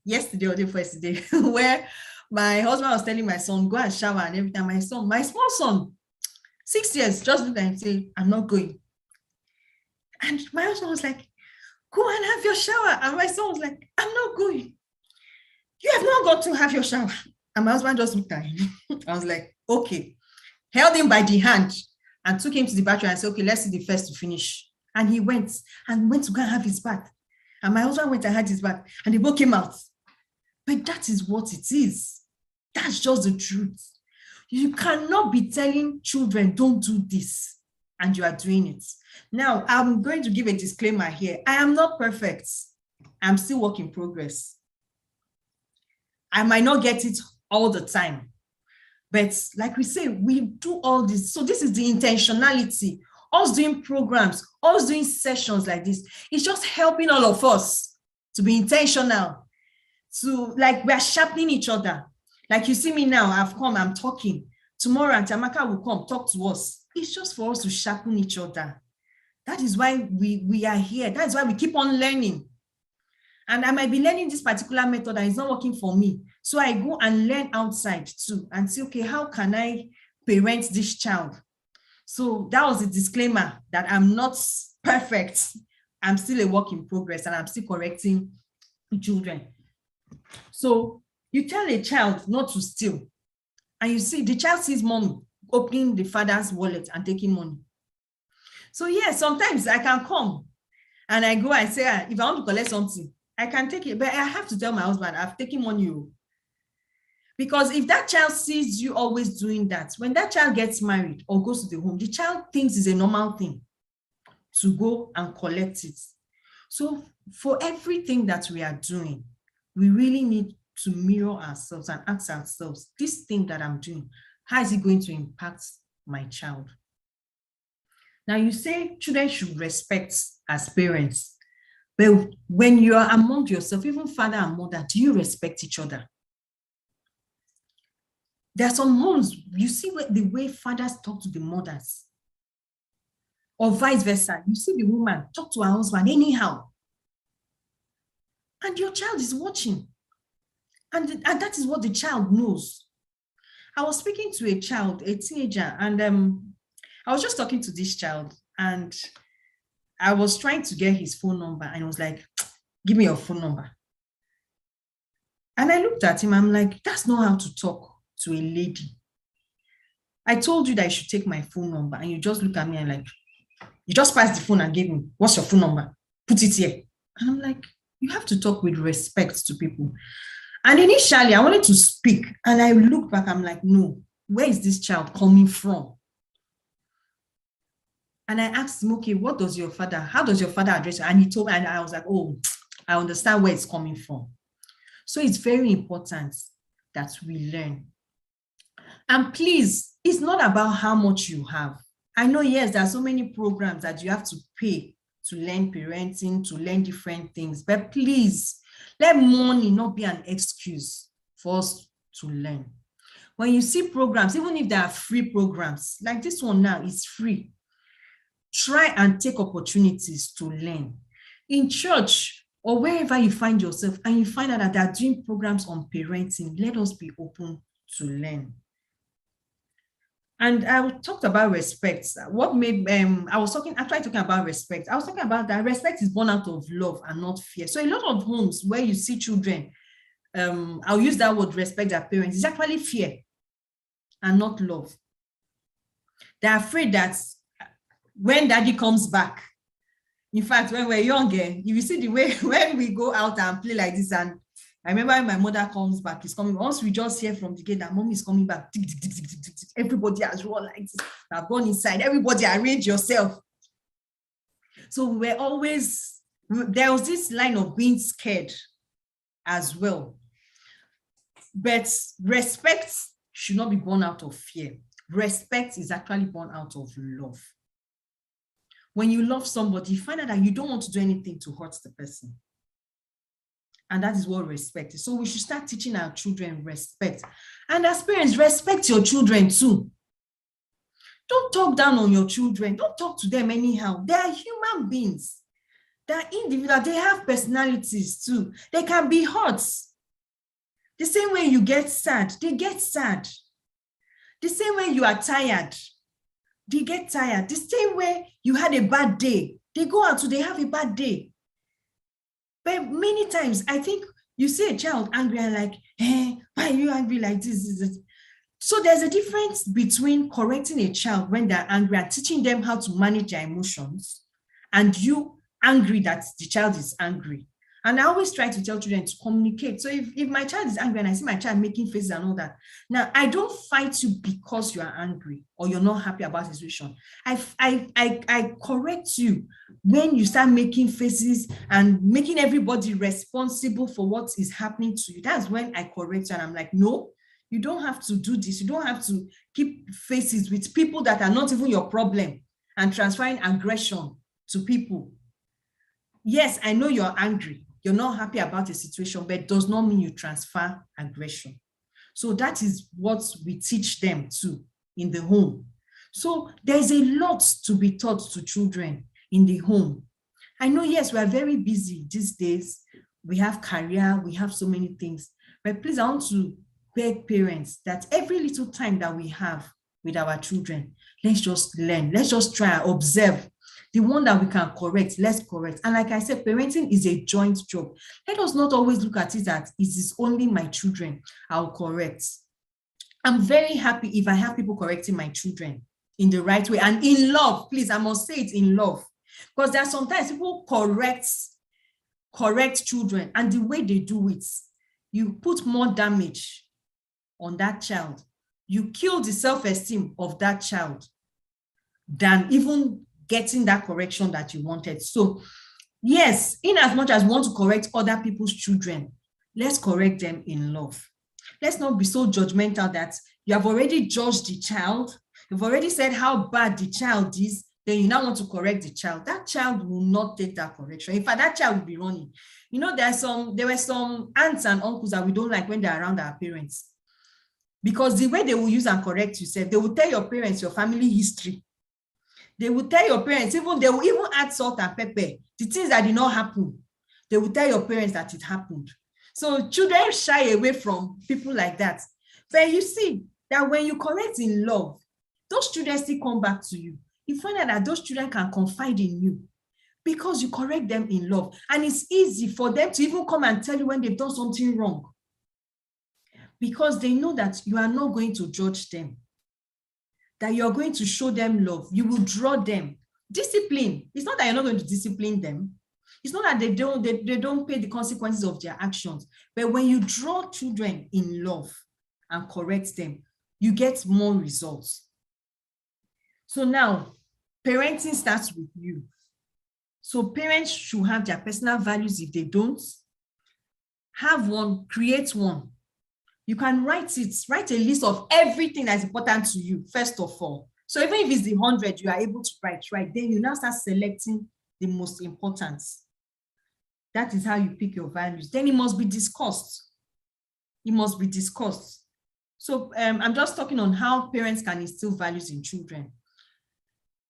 yesterday or the first day, where my husband was telling my son, go and shower and every time. My small son, 6 years, just looked at him and said, I'm not going. And my husband was like, go and have your shower. And my son was like, I'm not going. You have not got to have your shower. And my husband just looked at him. I was like, okay. Held him by the hand and took him to the bathroom and said, okay, let's see the first to finish. And he went to go and have his bath. And my husband went and had his bath and they both came out. But that is what it is. That's just the truth. You cannot be telling children, don't do this, and you are doing it. Now, I'm going to give a disclaimer here. I am not perfect. I'm still work in progress. I might not get it all the time. But like we say, we do all this. So this is the intentionality. Us doing programs, us doing sessions like this, it's just helping all of us to be intentional. To, like, we are sharpening each other. Like you see me now, I've come, I'm talking. Tomorrow, Auntie Amaka will come, talk to us. It's just for us to sharpen each other. That is why we are here. That's why we keep on learning. And I might be learning this particular method and it's not working for me. So I go and learn outside too and say, okay, how can I parent this child? So that was a disclaimer that I'm not perfect. I'm still a work in progress and I'm still correcting children. So you tell a child not to steal, and you see the child sees mom opening the father's wallet and taking money. So yeah, sometimes I can come and I go and say, if I want to collect something, I can take it, but I have to tell my husband, I've taken money. Because if that child sees you always doing that, when that child gets married or goes to the home, the child thinks it's a normal thing to go and collect it. So for everything that we are doing, we really need to mirror ourselves and ask ourselves, this thing that I'm doing, how is it going to impact my child? Now you say children should respect as parents, but when you are among yourself, even father and mother, do you respect each other? There are some homes, you see the way fathers talk to the mothers, or vice versa. You see the woman talk to her husband anyhow, and your child is watching, and that is what the child knows. I was speaking to a child, a teenager, and I was just talking to this child, and I was trying to get his phone number, and I was like, give me your phone number. And I looked at him, I'm like, that's not how to talk to a lady. I told you that you should take my phone number, and you just look at me and like, you just passed the phone and gave me, what's your phone number? Put it here. And I'm like, you have to talk with respect to people. And initially, I wanted to speak, and I looked back, I'm like, no, where is this child coming from? And I asked him, okay, how does your father address you? And he told me, and I was like, oh, I understand where it's coming from. So it's very important that we learn. And please, it's not about how much you have. I know, yes, there are so many programs that you have to pay to learn parenting, to learn different things, but please, let money not be an excuse for us to learn. When you see programs, even if they are free programs, like this one now is free, try and take opportunities to learn. In church or wherever you find yourself and you find out that they are doing programs on parenting, let us be open to learn. And I talked about respect. What made I was talking about respect. I was talking about that respect is born out of love and not fear. So a lot of homes where you see children, I'll use that word, respect their parents, it's actually fear and not love. They're afraid that when daddy comes back, in fact, when we're younger, you see the way when we go out and play like this, and I remember when my mother comes back, is coming. Once we just hear from the gate that mom is coming back, everybody has run like this. I've gone inside. Everybody arrange yourself. So we're always, there was this line of being scared as well. But respect should not be born out of fear. Respect is actually born out of love. When you love somebody, you find out that you don't want to do anything to hurt the person. And that is what respect is. So we should start teaching our children respect. And as parents, respect your children too. Don't talk down on your children. Don't talk to them anyhow. They are human beings. They are individuals. They have personalities too. They can be hurt. The same way you get sad, they get sad. The same way you are tired, they get tired. The same way you had a bad day, they go out, so they have a bad day. But many times, I think you see a child angry and like, hey, why are you angry like this? So there's a difference between correcting a child when they're angry and teaching them how to manage their emotions, and you angry that the child is angry. And I always try to tell children to communicate. So if my child is angry and I see my child making faces and all that, now I don't fight you because you are angry or you're not happy about the situation. I correct you when you start making faces and making everybody responsible for what is happening to you. That's when I correct you and I'm like, no, you don't have to do this. You don't have to keep faces with people that are not even your problem and transferring aggression to people. Yes, I know you're angry. You're not happy about the situation, but it does not mean you transfer aggression. So that is what we teach them too in the home. So there's a lot to be taught to children in the home. I know, yes, we are very busy these days. We have career, we have so many things, but please, I want to beg parents that every little time that we have with our children, let's just learn, let's just try and observe. The one that we can correct, let's correct. And like I said, parenting is a joint job. Let us not always look at it that it is only my children I'll correct. I'm very happy if I have people correcting my children in the right way and in love. Please, I must say it in love. Because there are sometimes people correct children, and the way they do it, you put more damage on that child. You kill the self-esteem of that child than even getting that correction that you wanted. So yes, in as much as we want to correct other people's children, let's correct them in love. Let's not be so judgmental that you have already judged the child, you've already said how bad the child is, then you now want to correct the child. That child will not take that correction. In fact, that child will be running. You know, there were some aunts and uncles that we don't like when they're around our parents. Because the way they will use and correct you, they will tell your parents your family history. They will tell your parents, they will even add salt and pepper, the things that did not happen. They will tell your parents that it happened. So children shy away from people like that. But you see that when you correct in love, those children still come back to you. You find out that those children can confide in you because you correct them in love. And it's easy for them to even come and tell you when they've done something wrong, because they know that you are not going to judge them, that you're going to show them love. You will draw them. Discipline. It's not that you're not going to discipline them. It's not that they don't pay the consequences of their actions. But when you draw children in love and correct them, you get more results. So now, parenting starts with you. So parents should have their personal values. If they don't have one, create one. You can write a list of everything that's important to you, first of all. So even if it's the 100 you are able to write, right, then you now start selecting the most important. That is how you pick your values. Then it must be discussed. It must be discussed. So I'm just talking on how parents can instill values in children.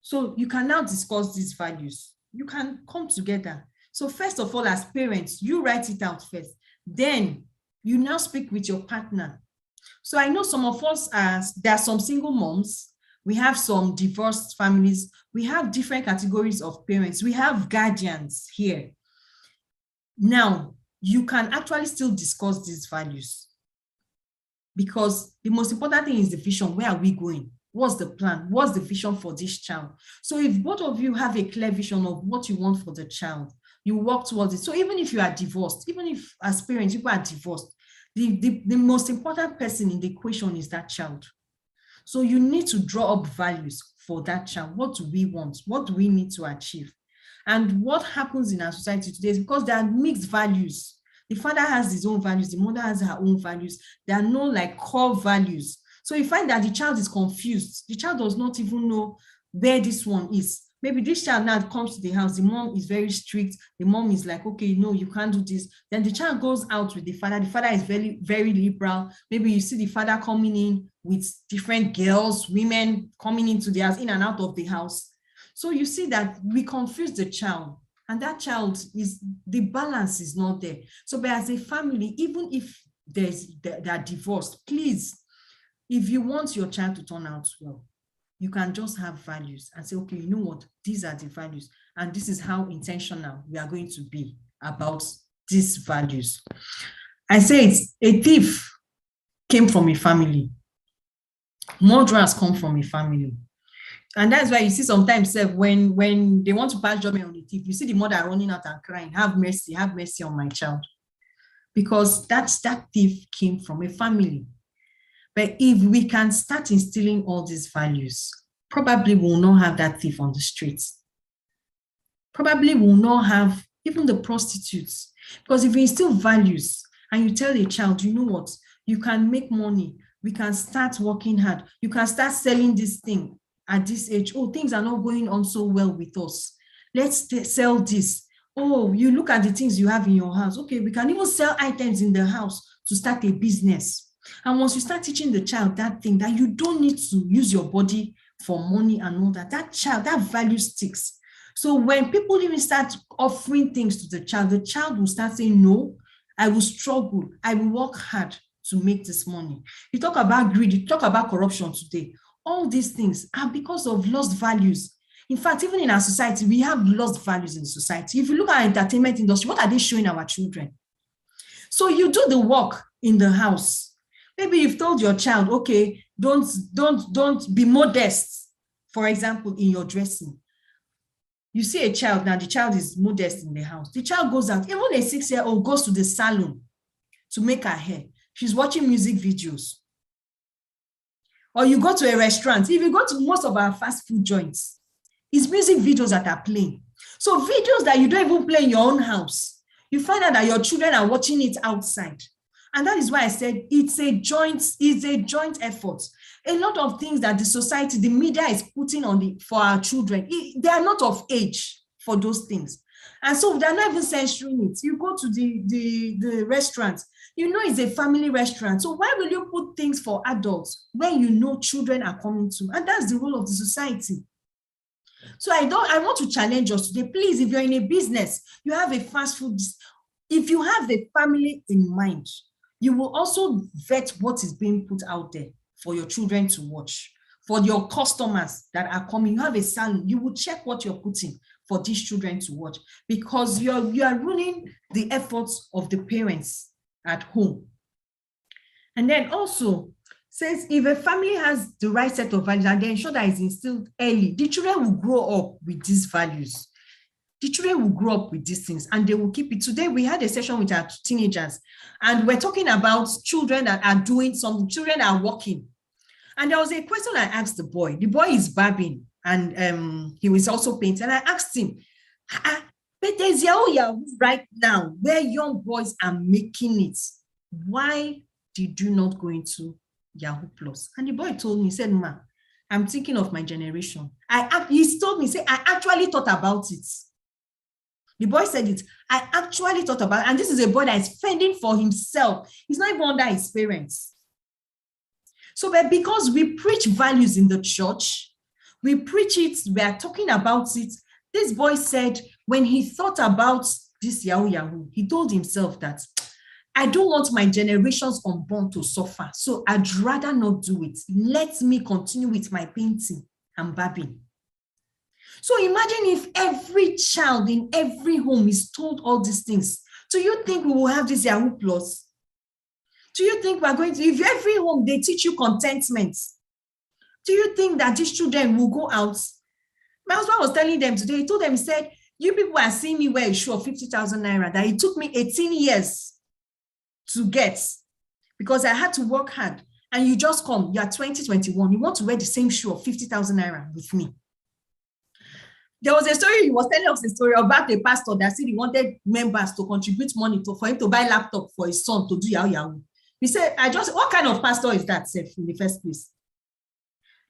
So you can now discuss these values. You can come together. So first of all, as parents, you write it out first. Then you now speak with your partner. So I know some of us, there are some single moms. We have some divorced families. We have different categories of parents. We have guardians here. Now, you can actually still discuss these values, because the most important thing is the vision. Where are we going? What's the plan? What's the vision for this child? So if both of you have a clear vision of what you want for the child, you work towards it. So even if you are divorced, even if as parents, people are divorced, the most important person in the equation is that child. So you need to draw up values for that child. What do we want? What do we need to achieve? And what happens in our society today is because there are mixed values. The father has his own values, the mother has her own values. There are no like core values. So you find that the child is confused. The child does not even know where this one is. Maybe this child now comes to the house, the mom is very strict. The mom is like, okay, no, you can't do this. Then the child goes out with the father. The father is very, very liberal. Maybe you see the father coming in with different girls, women coming into the house, in and out of the house. So you see that we confuse the child, and that child is, the balance is not there. So but as a family, even if they are divorced, please, if you want your child to turn out well, you can just have values and say, okay, you know what, these are the values, and this is how intentional we are going to be about these values. I say it's a thief came from a family. Murderers come from a family. And that's why you see sometimes when they want to pass judgment on the thief, you see the mother running out and crying, have mercy on my child. Because that thief came from a family. But if we can start instilling all these values, probably we'll not have that thief on the streets. Probably we'll not have even the prostitutes. Because if you instill values and you tell a child, you know what, you can make money, we can start working hard, you can start selling this thing at this age. Oh, things are not going on so well with us. Let's sell this. Oh, you look at the things you have in your house. Okay, we can even sell items in the house to start a business. And once you start teaching the child that thing, that you don't need to use your body for money and all that, that child, that value sticks. So when people even start offering things to the child will start saying, no, I will struggle, I will work hard to make this money. You talk about greed, you talk about corruption today. All these things are because of lost values. In fact, even in our society, we have lost values in society. If you look at our entertainment industry, what are they showing our children? So you do the work in the house. Maybe you've told your child, okay, don't be modest, for example, in your dressing. You see a child, now the child is modest in the house. The child goes out, even a 6-year-old goes to the salon to make her hair. She's watching music videos. Or you go to a restaurant. If you go to most of our fast food joints, it's music videos that are playing. So videos that you don't even play in your own house, you find out that your children are watching it outside. And that is why I said it's a joint effort. A lot of things that the society, the media is putting on for our children, they are not of age for those things. And so they're not even censoring it. You go to the restaurant, you know it's a family restaurant. So why will you put things for adults when you know children are coming to? And that's the role of the society. So I want to challenge us today. Please, if you're in a business, you have a fast food, if you have the family in mind, you will also vet what is being put out there for your children to watch. For your customers that are coming, you have a salon, you will check what you're putting for these children to watch, because you are ruining the efforts of the parents at home. And then also says, if a family has the right set of values and they ensure that it's instilled early, the children will grow up with these values. The children will grow up with these things and they will keep it. Today, we had a session with our teenagers and we're talking about children that are doing something, children that are working. And there was a question I asked the boy. The boy is barbing and he was also painting. And I asked him, but there's Yahoo right now where young boys are making it. Why did you not go into Yahoo Plus? And the boy told me, he said, Ma, I'm thinking of my generation. He told me, say, I actually thought about it. The boy said it. I actually thought about it. And this is a boy that is fending for himself. He's not even under his parents. So, but because we preach values in the church, we preach it, we are talking about it. This boy said when he thought about this Yahoo, he told himself that I don't want my generations unborn to suffer, so I'd rather not do it. Let me continue with my painting and barbing. So imagine if every child in every home is told all these things. Do you think we will have this Yahoo Plus? Do you think we're going to, if every home they teach you contentment, do you think that these children will go out? My husband was telling them today, he told them, he said, you people are seeing me wear a shoe of 50,000 naira that it took me 18 years to get because I had to work hard. And you just come, you are 2021, you want to wear the same shoe of 50,000 naira with me. There was a story, he was telling us a story about a pastor that said he wanted members to contribute money for him to buy a laptop for his son to do Yahoo. He said, what kind of pastor is that, Seth, in the first place?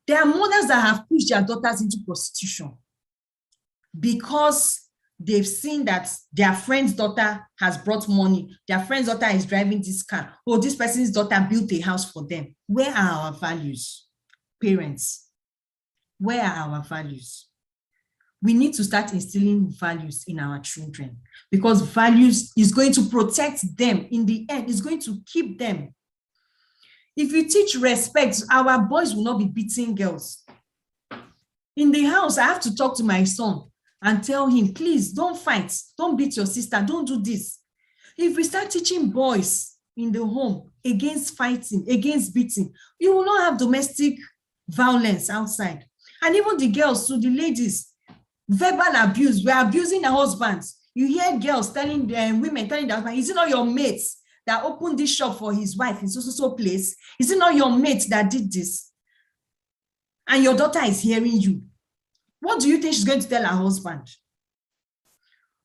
There are mothers that have pushed their daughters into prostitution because they've seen that their friend's daughter has brought money. Their friend's daughter is driving this car. Oh, this person's daughter built a house for them. Where are our values? Parents, where are our values? We need to start instilling values in our children because values is going to protect them in the end. It's going to keep them. If you teach respect, our boys will not be beating girls. In the house, I have to talk to my son and tell him, please don't fight. Don't beat your sister. Don't do this. If we start teaching boys in the home against fighting, against beating, you will not have domestic violence outside. And even the girls, to the ladies, verbal abuse, we're abusing our husbands. You hear girls telling women, telling their husband, is it not your mates that opened this shop for his wife in so place? Is it not your mate that did this? And your daughter is hearing you. What do you think she's going to tell her husband?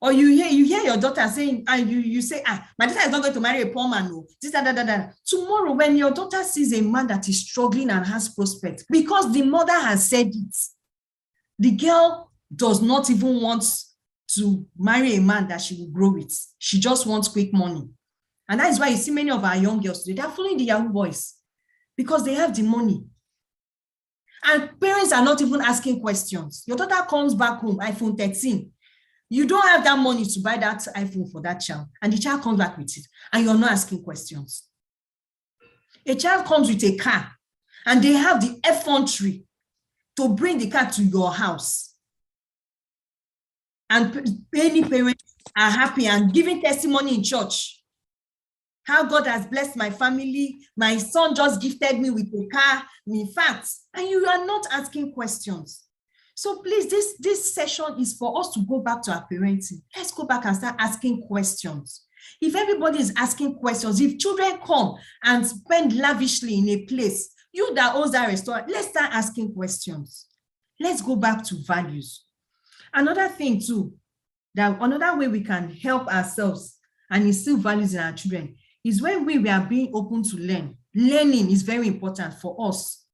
Or you hear your daughter saying, and you say, my daughter is not going to marry a poor man. No. This, that. Tomorrow, when your daughter sees a man that is struggling and has prospects, because the mother has said it, the girl does not even want to marry a man that she will grow with. She just wants quick money. And that is why you see many of our young girls today, they're following the Yahoo boys because they have the money. And parents are not even asking questions. Your daughter comes back home, iPhone 13. You don't have that money to buy that iPhone for that child. And the child comes back with it. And you're not asking questions. A child comes with a car and they have the effrontery to bring the car to your house. And many parents are happy and giving testimony in church. How God has blessed my family. My son just gifted me with a car. In fact, and you are not asking questions. So please, this session is for us to go back to our parenting. Let's go back and start asking questions. If everybody is asking questions, if children come and spend lavishly in a place, you that owns that restaurant, let's start asking questions. Let's go back to values. Another thing too, that another way we can help ourselves and instill values in our children is when we are being open to learn. Learning is very important for us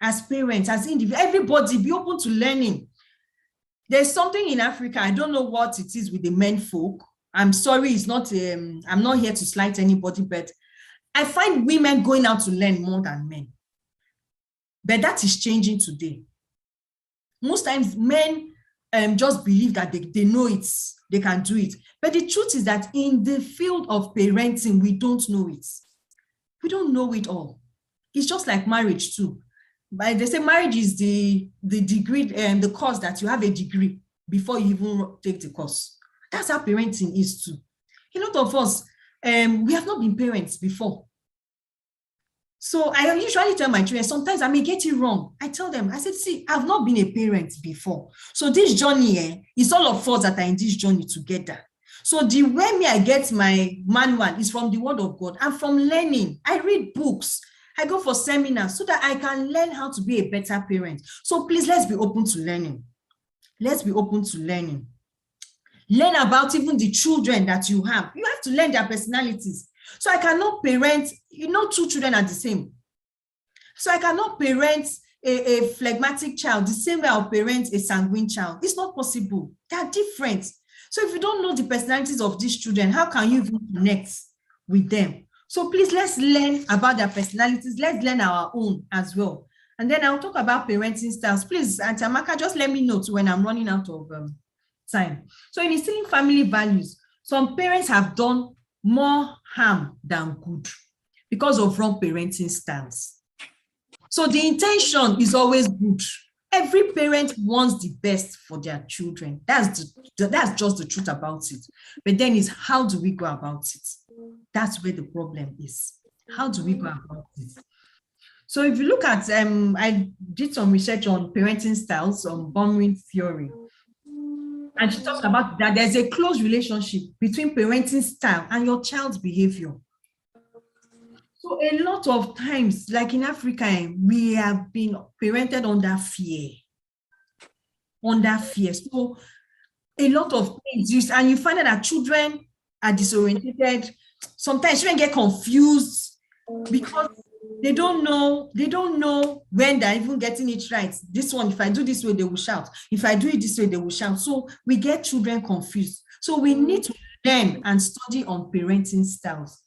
as parents, as individuals. Everybody be open to learning. There's something in Africa, I don't know what it is with the men folk. I'm sorry, it's not, I'm not here to slight anybody, but I find women going out to learn more than men. But that is changing today. Most times men just believe that they know it, they can do it. But the truth is that in the field of parenting, we don't know it. We don't know it all. It's just like marriage too. But they say marriage is the degree, the course that you have a degree before you even take the course. That's how parenting is too. A lot of us, we have not been parents before. So I usually tell my children, sometimes I may get it wrong. I tell them, I said, see, I've not been a parent before. So this journey, it's all of us that are in this journey together. So the way I get my manual is from the word of God and from learning. I read books. I go for seminars so that I can learn how to be a better parent. So please, let's be open to learning. Let's be open to learning. Learn about even the children that you have. You have to learn their personalities. So I cannot parent, two children are the same. So I cannot parent a phlegmatic child the same way I'll parent a sanguine child. It's not possible. They are different. So if you don't know the personalities of these children, how can you even connect with them? So please, let's learn about their personalities. Let's learn our own as well. And then I'll talk about parenting styles. Please, Auntie Amaka, just let me know when I'm running out of time. So in instilling family values, some parents have done more harm than good because of wrong parenting styles. So the intention is always good. Every parent wants the best for their children. That's just the truth about it. But then is how do we go about it? That's where the problem is. How do we go about it? So if you look at, I did some research on parenting styles on Bumring theory. And she talks about that there's a close relationship between parenting style and your child's behavior. So a lot of times, like in Africa, we have been parented under fear. So a lot of things, and you find that children are disoriented. Sometimes children get confused because they don't know when they're even getting it right. This one, if I do this way, they will shout. If I do it this way, they will shout. So we get children confused. So we need to learn and study on parenting styles.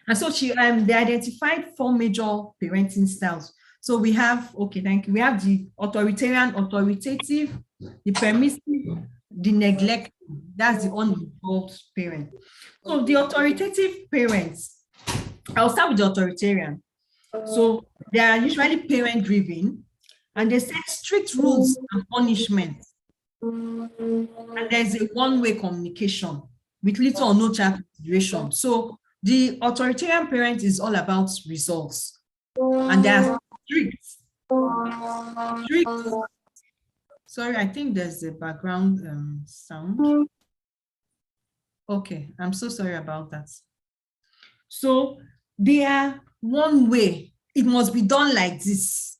And so they identified 4 major parenting styles. So we have, okay, thank you. We have the authoritarian, authoritative, the permissive, the neglect. That's the uninvolved parent. So the authoritative parents, I'll start with the authoritarian. So they are usually parent-driven, and they set strict rules and punishments. And there's a one-way communication with little or no child consideration. So the authoritarian parent is all about results, and they are strict. Sorry, I think there's a background sound. Okay, I'm so sorry about that. So they are one way. It must be done like this.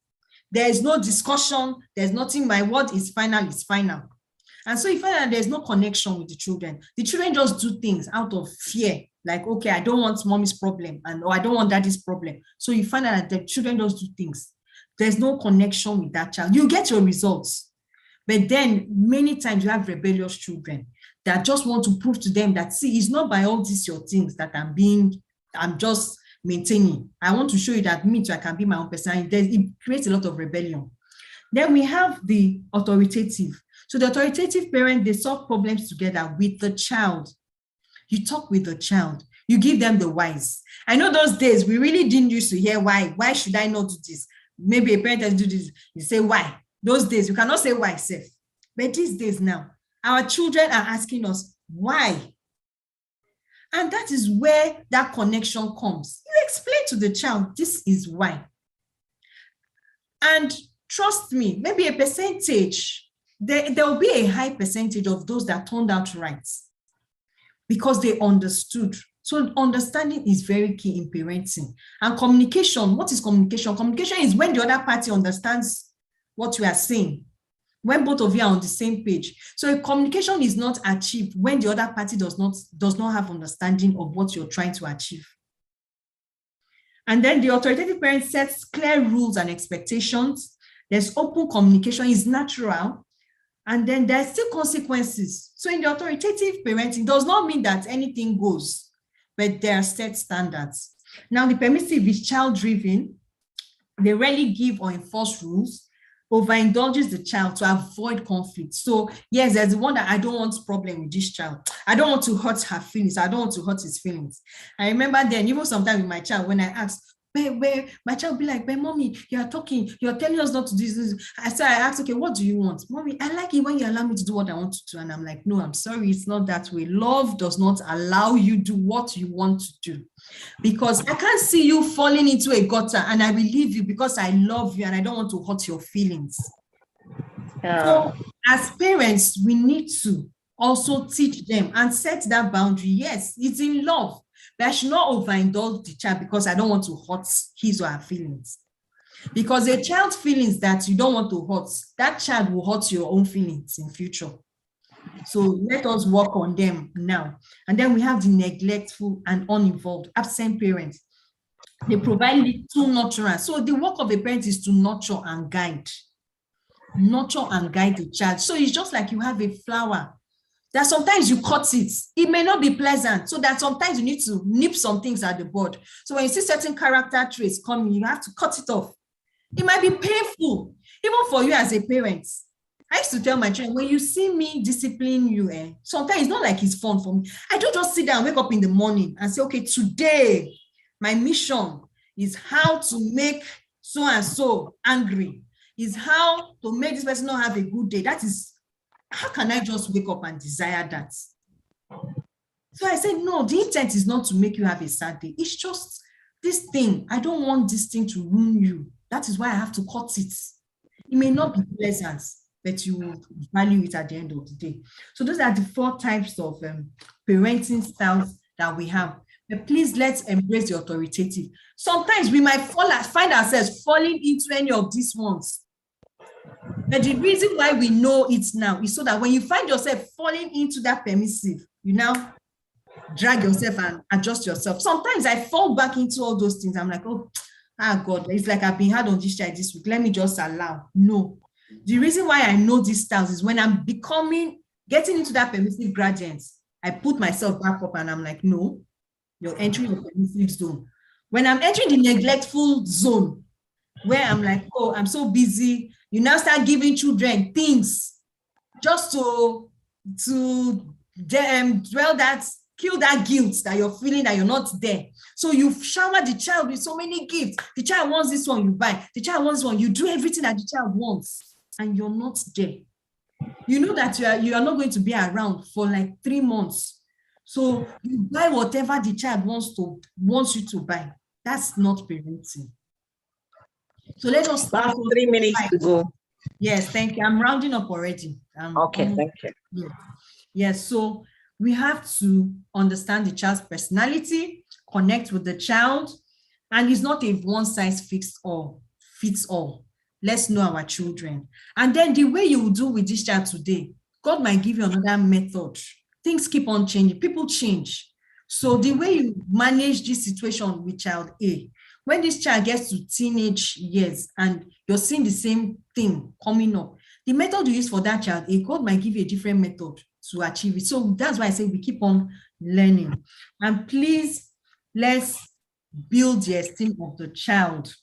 There is no discussion. There's nothing. My word is final. Is final. And so you find that there's no connection with the children. The children just do things out of fear. Like, okay, I don't want mommy's problem, or I don't want daddy's problem. So you find out that the children just do things. There's no connection with that child. You get your results. But then many times you have rebellious children that just want to prove to them that, see, it's not by all these your things that I'm just maintaining. I want to show you that me too, I can be my own person. It creates a lot of rebellion. Then we have the authoritative. So the authoritative parent, they solve problems together with the child. You talk with the child. You give them the whys. I know those days we really didn't used to hear why. Why should I not do this? Maybe a parent has to do this. You say why. Those days you cannot say why, safe. But these days now, our children are asking us why. And that is where that connection comes. You explain to the child, this is why. And trust me, maybe a percentage, there will be a high percentage of those that turned out right because they understood. So understanding is very key in parenting. And communication, what is communication? Communication is when the other party understands what you are saying, when both of you are on the same page. So communication is not achieved when the other party does not have understanding of what you're trying to achieve. And then the authoritative parent sets clear rules and expectations. There's open communication, is natural. And then there's still consequences. So in the authoritative parenting, it does not mean that anything goes, but there are set standards. Now the permissive is child-driven. They rarely give or enforce rules, overindulges the child to avoid conflict. So yes, there's the one that I don't want problem with this child. I don't want to hurt her feelings. I don't want to hurt his feelings. I remember then, even sometimes with my child, when I asked, where my child be like, mommy, you're talking, you're telling us not to do this. I asked, okay, what do you want? Mommy, I like it when you allow me to do what I want to do. And I'm like, no, I'm sorry, it's not that way. Love does not allow you to do what you want to do. Because I can't see you falling into a gutter and I will leave you because I love you and I don't want to hurt your feelings. Yeah. So as parents, we need to also teach them and set that boundary. Yes, it's in love. But I should not overindulge the child because I don't want to hurt his or her feelings. Because a child's feelings that you don't want to hurt, that child will hurt your own feelings in future. So let us work on them now. And then we have the neglectful and uninvolved, absent parents. They provide little nurturance. So the work of a parent is to nurture and guide. Nurture and guide the child. So it's just like you have a flower that sometimes you cut it. It may not be pleasant. So that sometimes you need to nip some things at the bud. So when you see certain character traits coming, you have to cut it off. It might be painful, even for you as a parent. I used to tell my children, when you see me discipline you, sometimes it's not like it's fun for me. I don't just sit down, wake up in the morning and say, okay, today, my mission is how to make so-and-so angry, is how to make this person not have a good day. That is, how can I just wake up and desire that? So I said, no, the intent is not to make you have a sad day. It's just this thing. I don't want this thing to ruin you. That is why I have to cut it. It may not be pleasant, but you will value it at the end of the day. So those are the 4 types of parenting styles that we have. But please, let's embrace the authoritative. Sometimes we might find ourselves falling into any of these ones. But the reason why we know it now is so that when you find yourself falling into that permissive, you now drag yourself and adjust yourself. Sometimes I fall back into all those things. I'm like, oh, God, it's like I've been hard on this child this week. Let me just allow. No. The reason why I know these styles is when I'm getting into that permissive gradient, I put myself back up and I'm like, no, you're entering the permissive zone. When I'm entering the neglectful zone, where I'm like, oh, I'm so busy, you now start giving children things just to kill that guilt that you're feeling that you're not there. So you shower the child with so many gifts. The child wants this one, you buy. The child wants this one, you do everything that the child wants, and you're not there. You know that you are not going to be around for like 3 months. So you buy whatever the child wants you to buy. That's not parenting. So let us start. 3 minutes to go. Yes, thank you. I'm rounding up already. Okay, thank you. Yes, so we have to understand the child's personality, connect with the child, and it's not a one size fits all. Let's know our children. And then the way you will do with this child today, God might give you another method. Things keep on changing. People change. So the way you manage this situation with child A, when this child gets to teenage years and you're seeing the same thing coming up, the method you use for that child A, God might give you a different method to achieve it. So that's why I say we keep on learning. And please, let's build the esteem of the child.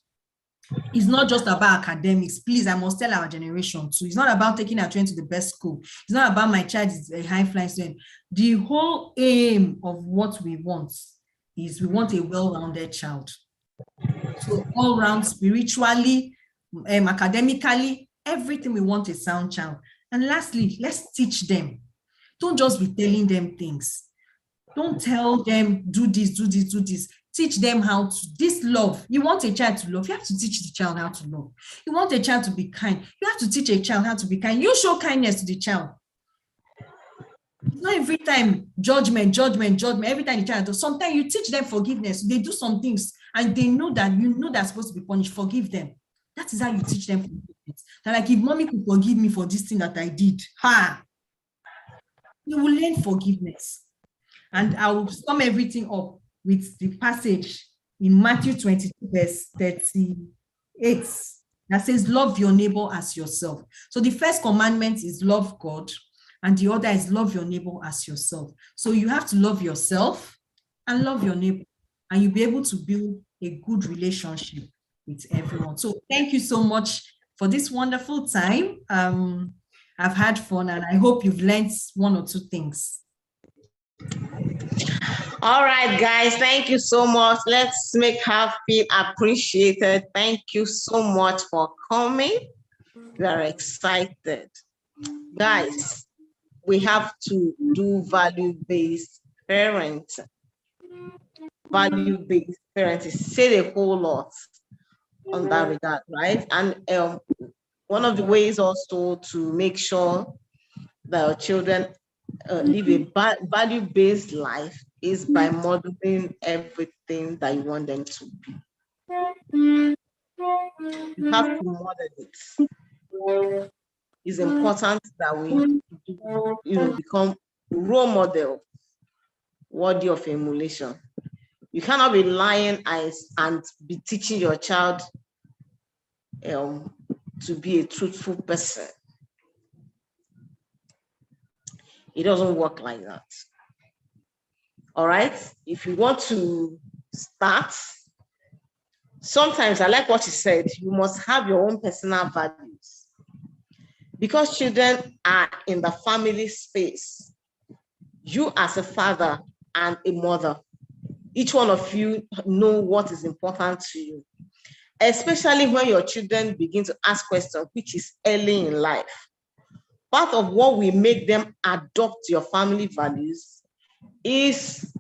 It's not just about academics. Please, I must tell our generation too. It's not about taking our children to the best school. It's not about my child is a high-flying student. The whole aim of what we want is we want a well-rounded child. So all round, spiritually, academically, everything, we want a sound child. And lastly, let's teach them. Don't just be telling them things. Don't tell them, do this, do this, do this. Teach them how to, this love. You want a child to love, you have to teach the child how to love. You want a child to be kind, you have to teach a child how to be kind. You show kindness to the child. It's not every time judgment, every time the child does. Sometimes you teach them forgiveness. They do some things and they know that they're supposed to be punished. Forgive them. That is how you teach them forgiveness. That like, if mommy could forgive me for this thing that I did, you will learn forgiveness. And I will sum everything up with the passage in Matthew 22, verse 38, that says, love your neighbor as yourself. So the first commandment is love God, and the other is love your neighbor as yourself. So you have to love yourself and love your neighbor, and you'll be able to build a good relationship with everyone. So thank you so much for this wonderful time. I've had fun, and I hope you've learned 1 or 2 things. All right, guys, thank you so much. Let's make her feel appreciated. Thank you so much for coming. We are excited. Guys, we have to do value-based parenting. Value-based parenting said a whole lot on that regard, right? And one of the ways also to make sure that our children live a value-based life is by modeling everything that you want them to be. You have to model it. It's important that we become role model worthy of emulation. You cannot be lying and be teaching your child to be a truthful person. It doesn't work like that. All right. If you want to start, sometimes I like what you said, you must have your own personal values. Because children are in the family space, you as a father and a mother, each one of you know what is important to you, especially when your children begin to ask questions, which is early in life. Part of what will make them adopt your family values is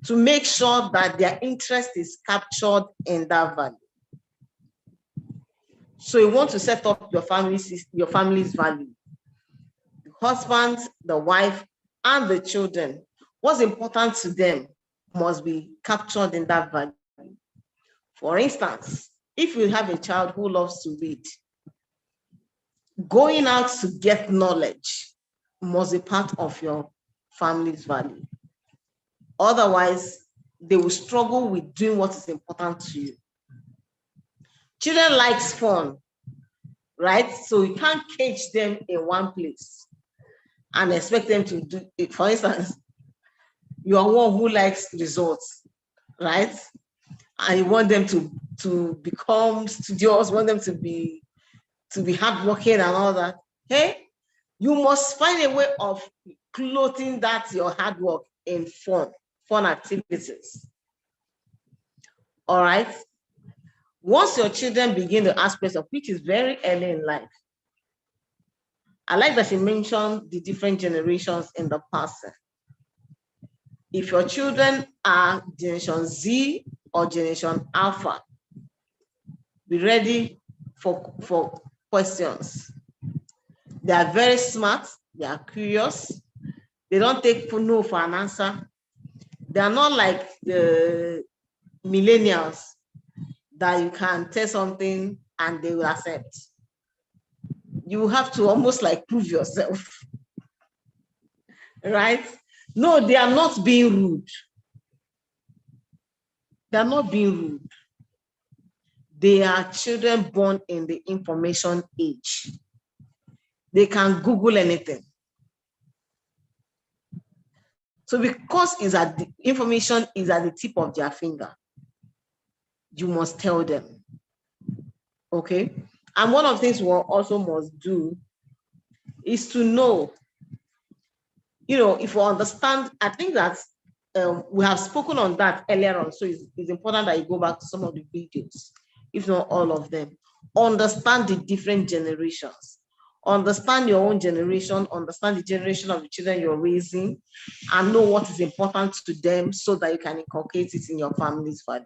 to make sure that their interest is captured in that value. So you want to set up your family's value. The husband, the wife, and the children. What's important to them must be captured in that value. For instance, if you have a child who loves to read, going out to get knowledge must be part of your family's value. Otherwise, they will struggle with doing what is important to you. Children like fun, right? So you can't cage them in one place and expect them to do it. For instance, you are one who likes results, right? And you want them to become studious, want them to be hardworking and all that. Hey, you must find a way of clothing that your hard work in fun activities. All right. Once your children begin to ask questions, which is very early in life, I like that you mentioned the different generations in the past. If your children are Generation Z or Generation Alpha, be ready for questions. They are very smart, they are curious, they don't take for no for an answer. They are not like the millennials that you can tell something and they will accept. You have to almost like prove yourself, right? No, they are not being rude. They are not being rude. They are children born in the information age. They can Google anything. So because the information is at the tip of their finger, you must tell them, okay? And one of the things we also must do is to know, if we understand, I think that we have spoken on that earlier on, so it's important that you go back to some of the videos, if not all of them. Understand the different generations. Understand your own generation, understand the generation of the children you're raising, and know what is important to them so that you can inculcate it in your family's value.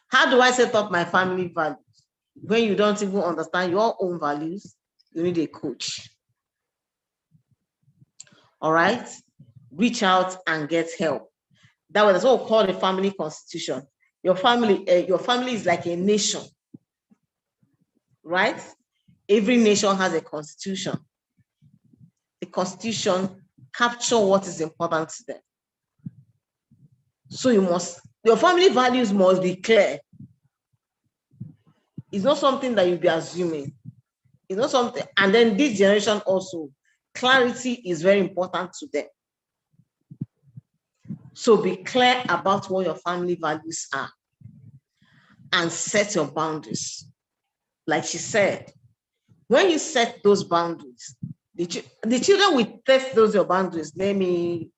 How do I set up my family values? When you don't even understand your own values, you need a coach. All right? Reach out and get help. That's what we call the family constitution. Your family is like a nation, right? Every nation has a constitution. The constitution captures what is important to them. So your family values must be clear. It's not something that you'll be assuming. It's not something, and then this generation also, clarity is very important to them. So be clear about what your family values are and set your boundaries. Like she said, when you set those boundaries, the children will test those your boundaries. Let me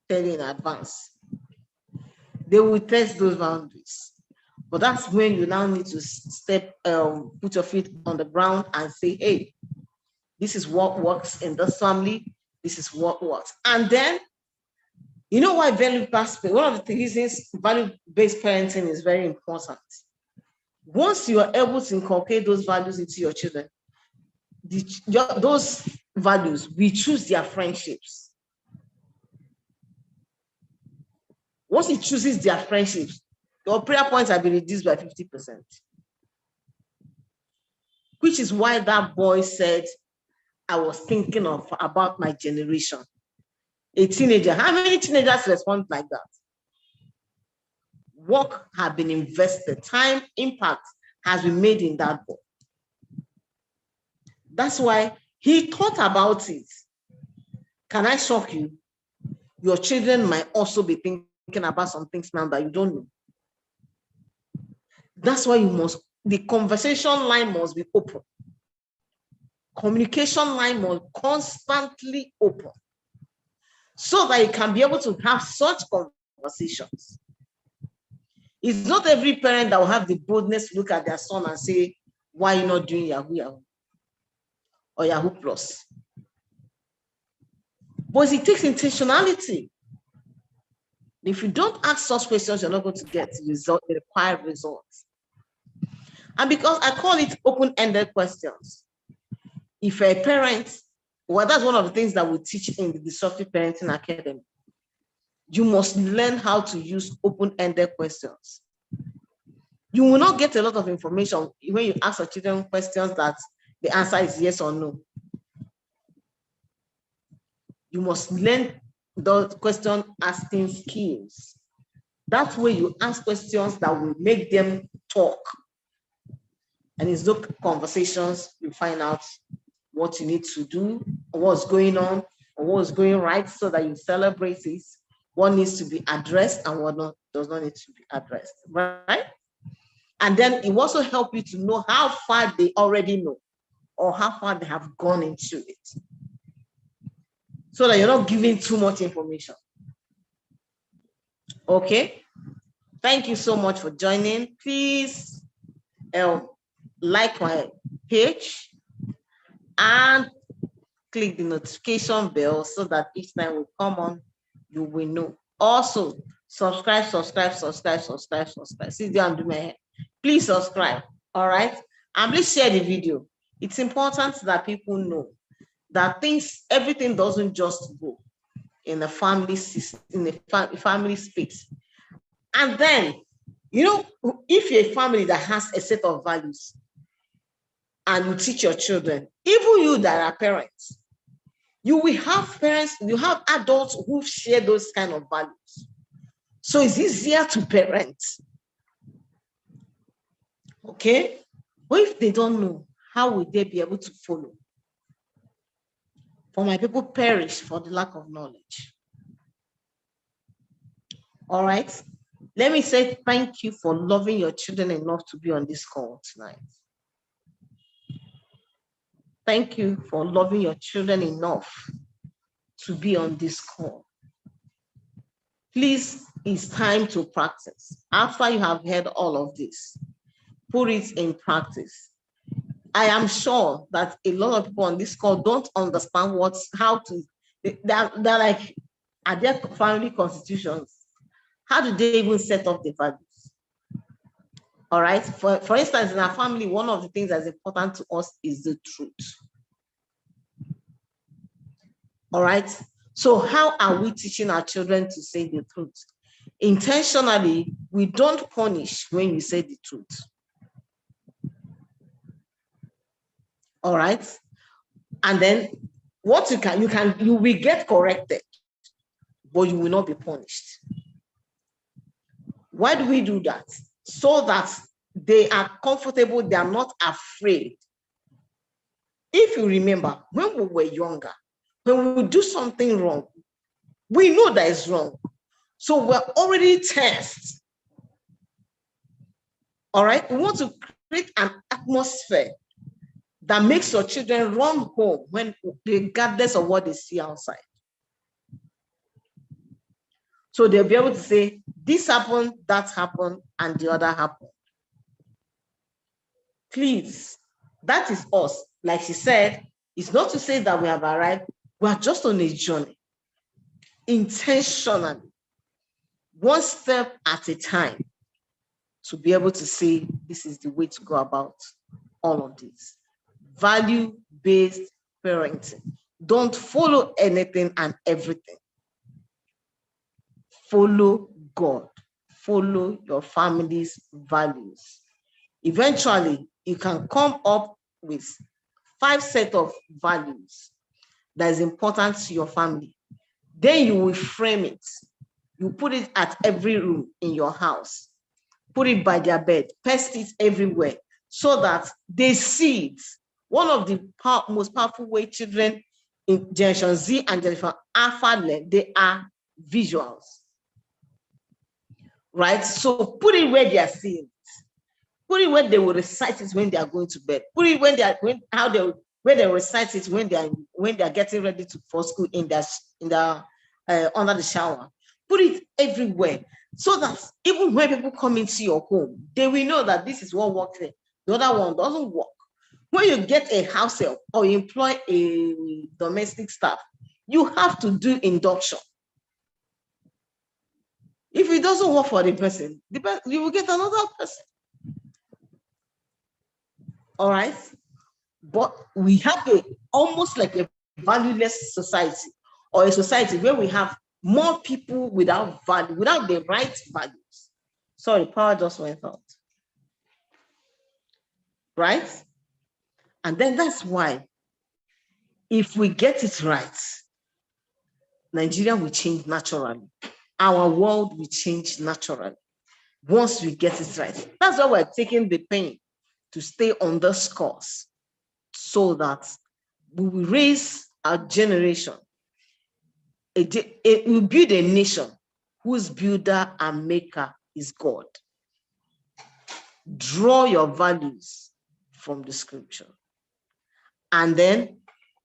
tell you in advance. They will test those boundaries. But that's when you now need to put your feet on the ground and say, hey, this is what works in this family. This is what works. And then, you know why one of the reasons value-based parenting is very important. Once you are able to inculcate those values into your children, those values, we choose their friendships. Once it chooses their friendships, your prayer points have been reduced by 50%. Which is why that boy said, I was thinking about my generation. A teenager. How many teenagers respond like that? Work has been invested, time, impact has been made in that boy. That's why he thought about it. Can I shock you? Your children might also be thinking about some things now that you don't know. That's why the conversation line must be open. Communication line must constantly open so that you can be able to have such conversations. It's not every parent that will have the boldness to look at their son and say, why are you not doing Yahoo Yahoo or Yahoo Plus? But it takes intentionality. If you don't ask such questions, you're not going to get the required results. And because I call it open-ended questions, if you're a parent, well, that's one of the things that we teach in the Disruptive Parenting Academy. You must learn how to use open-ended questions. You will not get a lot of information when you ask your children questions that the answer is yes or no. You must learn those question asking skills. That way you ask questions that will make them talk. And in those conversations, you find out what you need to do, or what's going on, or what's going right, so that you celebrate it, what needs to be addressed and what does not need to be addressed, right? And then it will also help you to know how far they already know or how far they have gone into it, so that you're not giving too much information. Okay, thank you so much for joining. Please like my page and click the notification bell so that each time we come on, you will know. Also, subscribe. See, I'm doing my hair. Please subscribe, all right? And please share the video. It's important that people know that everything doesn't just go in the family system, in the family space. And then, if you're a family that has a set of values and you teach your children, even you that are parents, you will have parents, you have adults who share those kind of values. So it's easier to parent. Okay? But if they don't know, how will they be able to follow? For my people perish for the lack of knowledge. All right? Let me say thank you for loving your children enough to be on this call tonight. Thank you for loving your children enough to be on this call. Please, it's time to practice. After you have heard all of this, put it in practice. I am sure that a lot of people on this call don't understand they're like, at their family constitutions, how do they even set up the values? All right. For instance, in our family, one of the things that's important to us is the truth. All right. So how are we teaching our children to say the truth? Intentionally, we don't punish when you say the truth. All right. And then what you will get corrected, but you will not be punished. Why do we do that? So that they are comfortable, they are not afraid. If you remember, when we were younger, when we do something wrong, we know that it's wrong. So we're already tense. All right. We want to create an atmosphere that makes your children run home regardless of what they see outside. So they'll be able to say, this happened, that happened, and the other happened. Please, that is us. Like she said, it's not to say that we have arrived. We are just on a journey, intentionally, one step at a time, to be able to say, this is the way to go about all of this. Value-based parenting. Don't follow anything and everything. Follow God. Follow your family's values. Eventually, you can come up with 5 sets of values that is important to your family. Then you will frame it. You put it at every room in your house. Put it by their bed. Paste it everywhere so that they see it. One of the most powerful ways children in Generation Z and Generation Alpha, they are visuals, right? So put it where they are seeing it. Put it where they will recite it when they are going to bed. Put it when they are where they recite it when they are getting ready for school in their under the shower. Put it everywhere so that even when people come into your home, they will know that this is what works there. The other one doesn't work. When you get a house help or you employ a domestic staff, you have to do induction. If it doesn't work for the person, you will get another person. All right. But we have almost like a valueless society, or a society where we have more people without value, without the right values. Sorry, power just went out. Right? And then that's why, if we get it right, Nigeria will change naturally. Our world will change naturally once we get it right. That's why we're taking the pain to stay on this course, so that we will raise our generation. It will build a nation whose builder and maker is God. Draw your values from the scripture. And then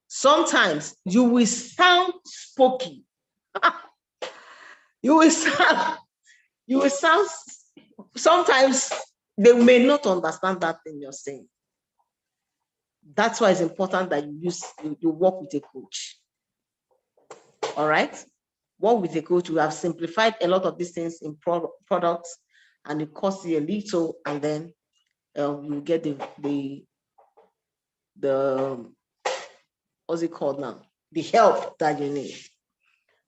sometimes you will sound spooky. You will sound, sometimes they may not understand that thing you're saying. That's why it's important that you work with a coach. All right? Work with a coach. We have simplified a lot of these things in products, and it costs you a little, and then you get the what's it called now? The help that you need.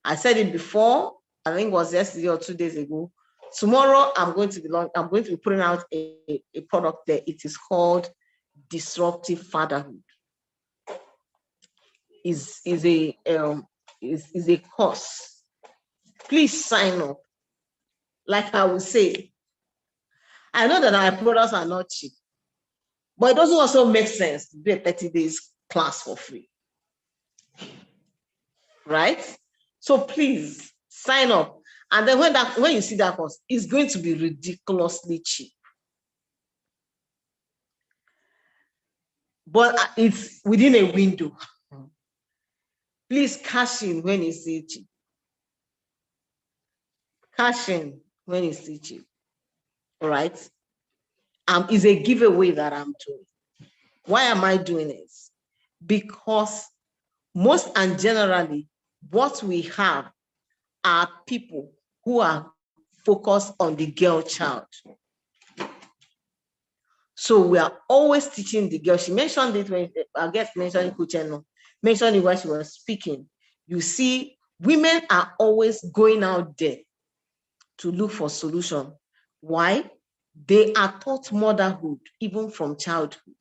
I said it before, I think it was yesterday or 2 days ago. Tomorrow I'm going to be putting out a product there. It is called Disruptive Fatherhood. Is a course. Please sign up. Like I will say, I know that our products are not cheap, but it doesn't also make sense to do a 30 days class for free. Right? So please sign up. And then when you see that course, it's going to be ridiculously cheap. But it's within a window. Please cash in when it's cheap. Cash in when it's cheap. All right? It's a giveaway that I'm doing. Why am I doing it? Because most and generally, what we have are people who are focused on the girl child. So we are always teaching the girl. She mentioned it when I guess mentioned Kucheno, mentioned it when she was speaking. You see, women are always going out there to look for solution. Why? They are taught motherhood even from childhood.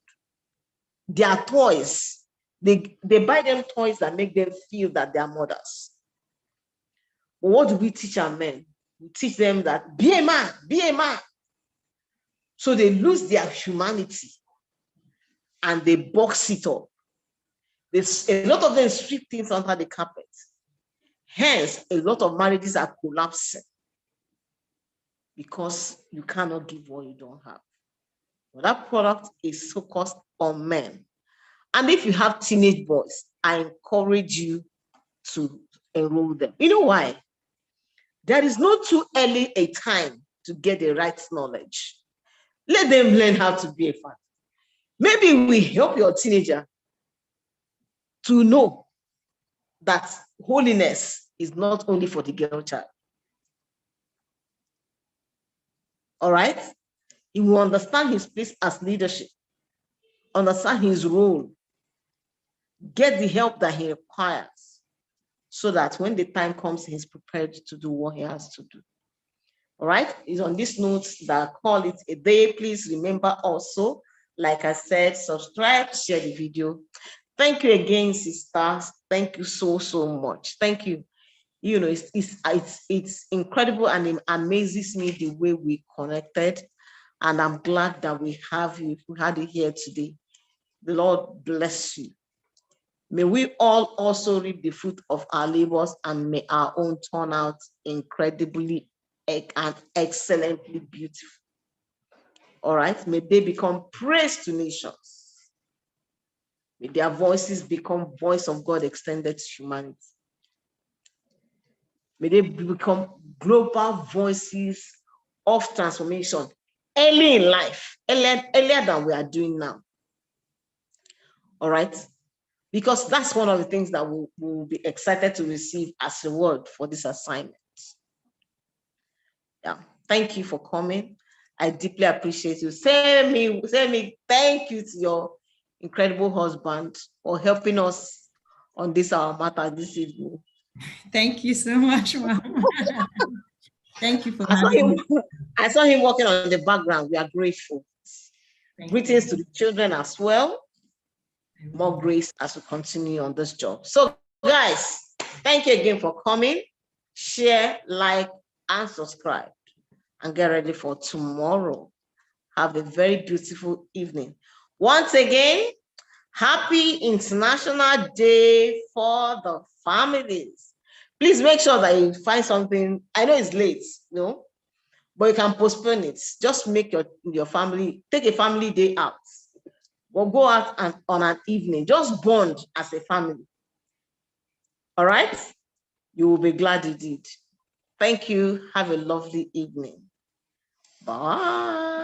They are toys. They buy them toys that make them feel that they are mothers. But what do we teach our men? We teach them that be a man, be a man. So they lose their humanity and they box it up. There's a lot of them sweep things under the carpet. Hence, a lot of marriages are collapsing because you cannot give what you don't have. Well, that product is focused on men. And if you have teenage boys, I encourage you to enroll them. You know why? There is no too early a time to get the right knowledge. Let them learn how to be a father. Maybe we help your teenager to know that holiness is not only for the girl child. All right? He will understand his place as leadership, understand his role, get the help that he requires, so that when the time comes, he's prepared to do what he has to do. All right? It's on this note that I call it a day. Please remember also, like I said, subscribe, share the video. Thank you again, sisters. Thank you so much. Thank you. You know, it's incredible, and it amazes me the way we connected. And I'm glad that we have you. We had you here today. The Lord bless you. May we all also reap the fruit of our labors, and may our own turn out incredibly and excellently beautiful. All right, may they become praise to nations. May their voices become voice of God extended to humanity. May they become global voices of transformation early in life, earlier than we are doing now. All right, because that's one of the things that we'll be excited to receive as a reward for this assignment. Yeah, thank you for coming. I deeply appreciate you. Say me thank you to your incredible husband for helping us on this our matter this evening. Thank you so much, Mom. Thank you for having me. I saw him walking on the background. We are grateful. Greetings to the children as well. More grace as we continue on this job. So, guys, thank you again for coming. Share, like, and subscribe. And get ready for tomorrow. Have a very beautiful evening. Once again, happy International Day for the Families. Please make sure that you find something. I know it's late, but you can postpone it. Just make your family, take a family day out, or go out on an evening. Just bond as a family. All right? You will be glad you did. Thank you. Have a lovely evening. Bye.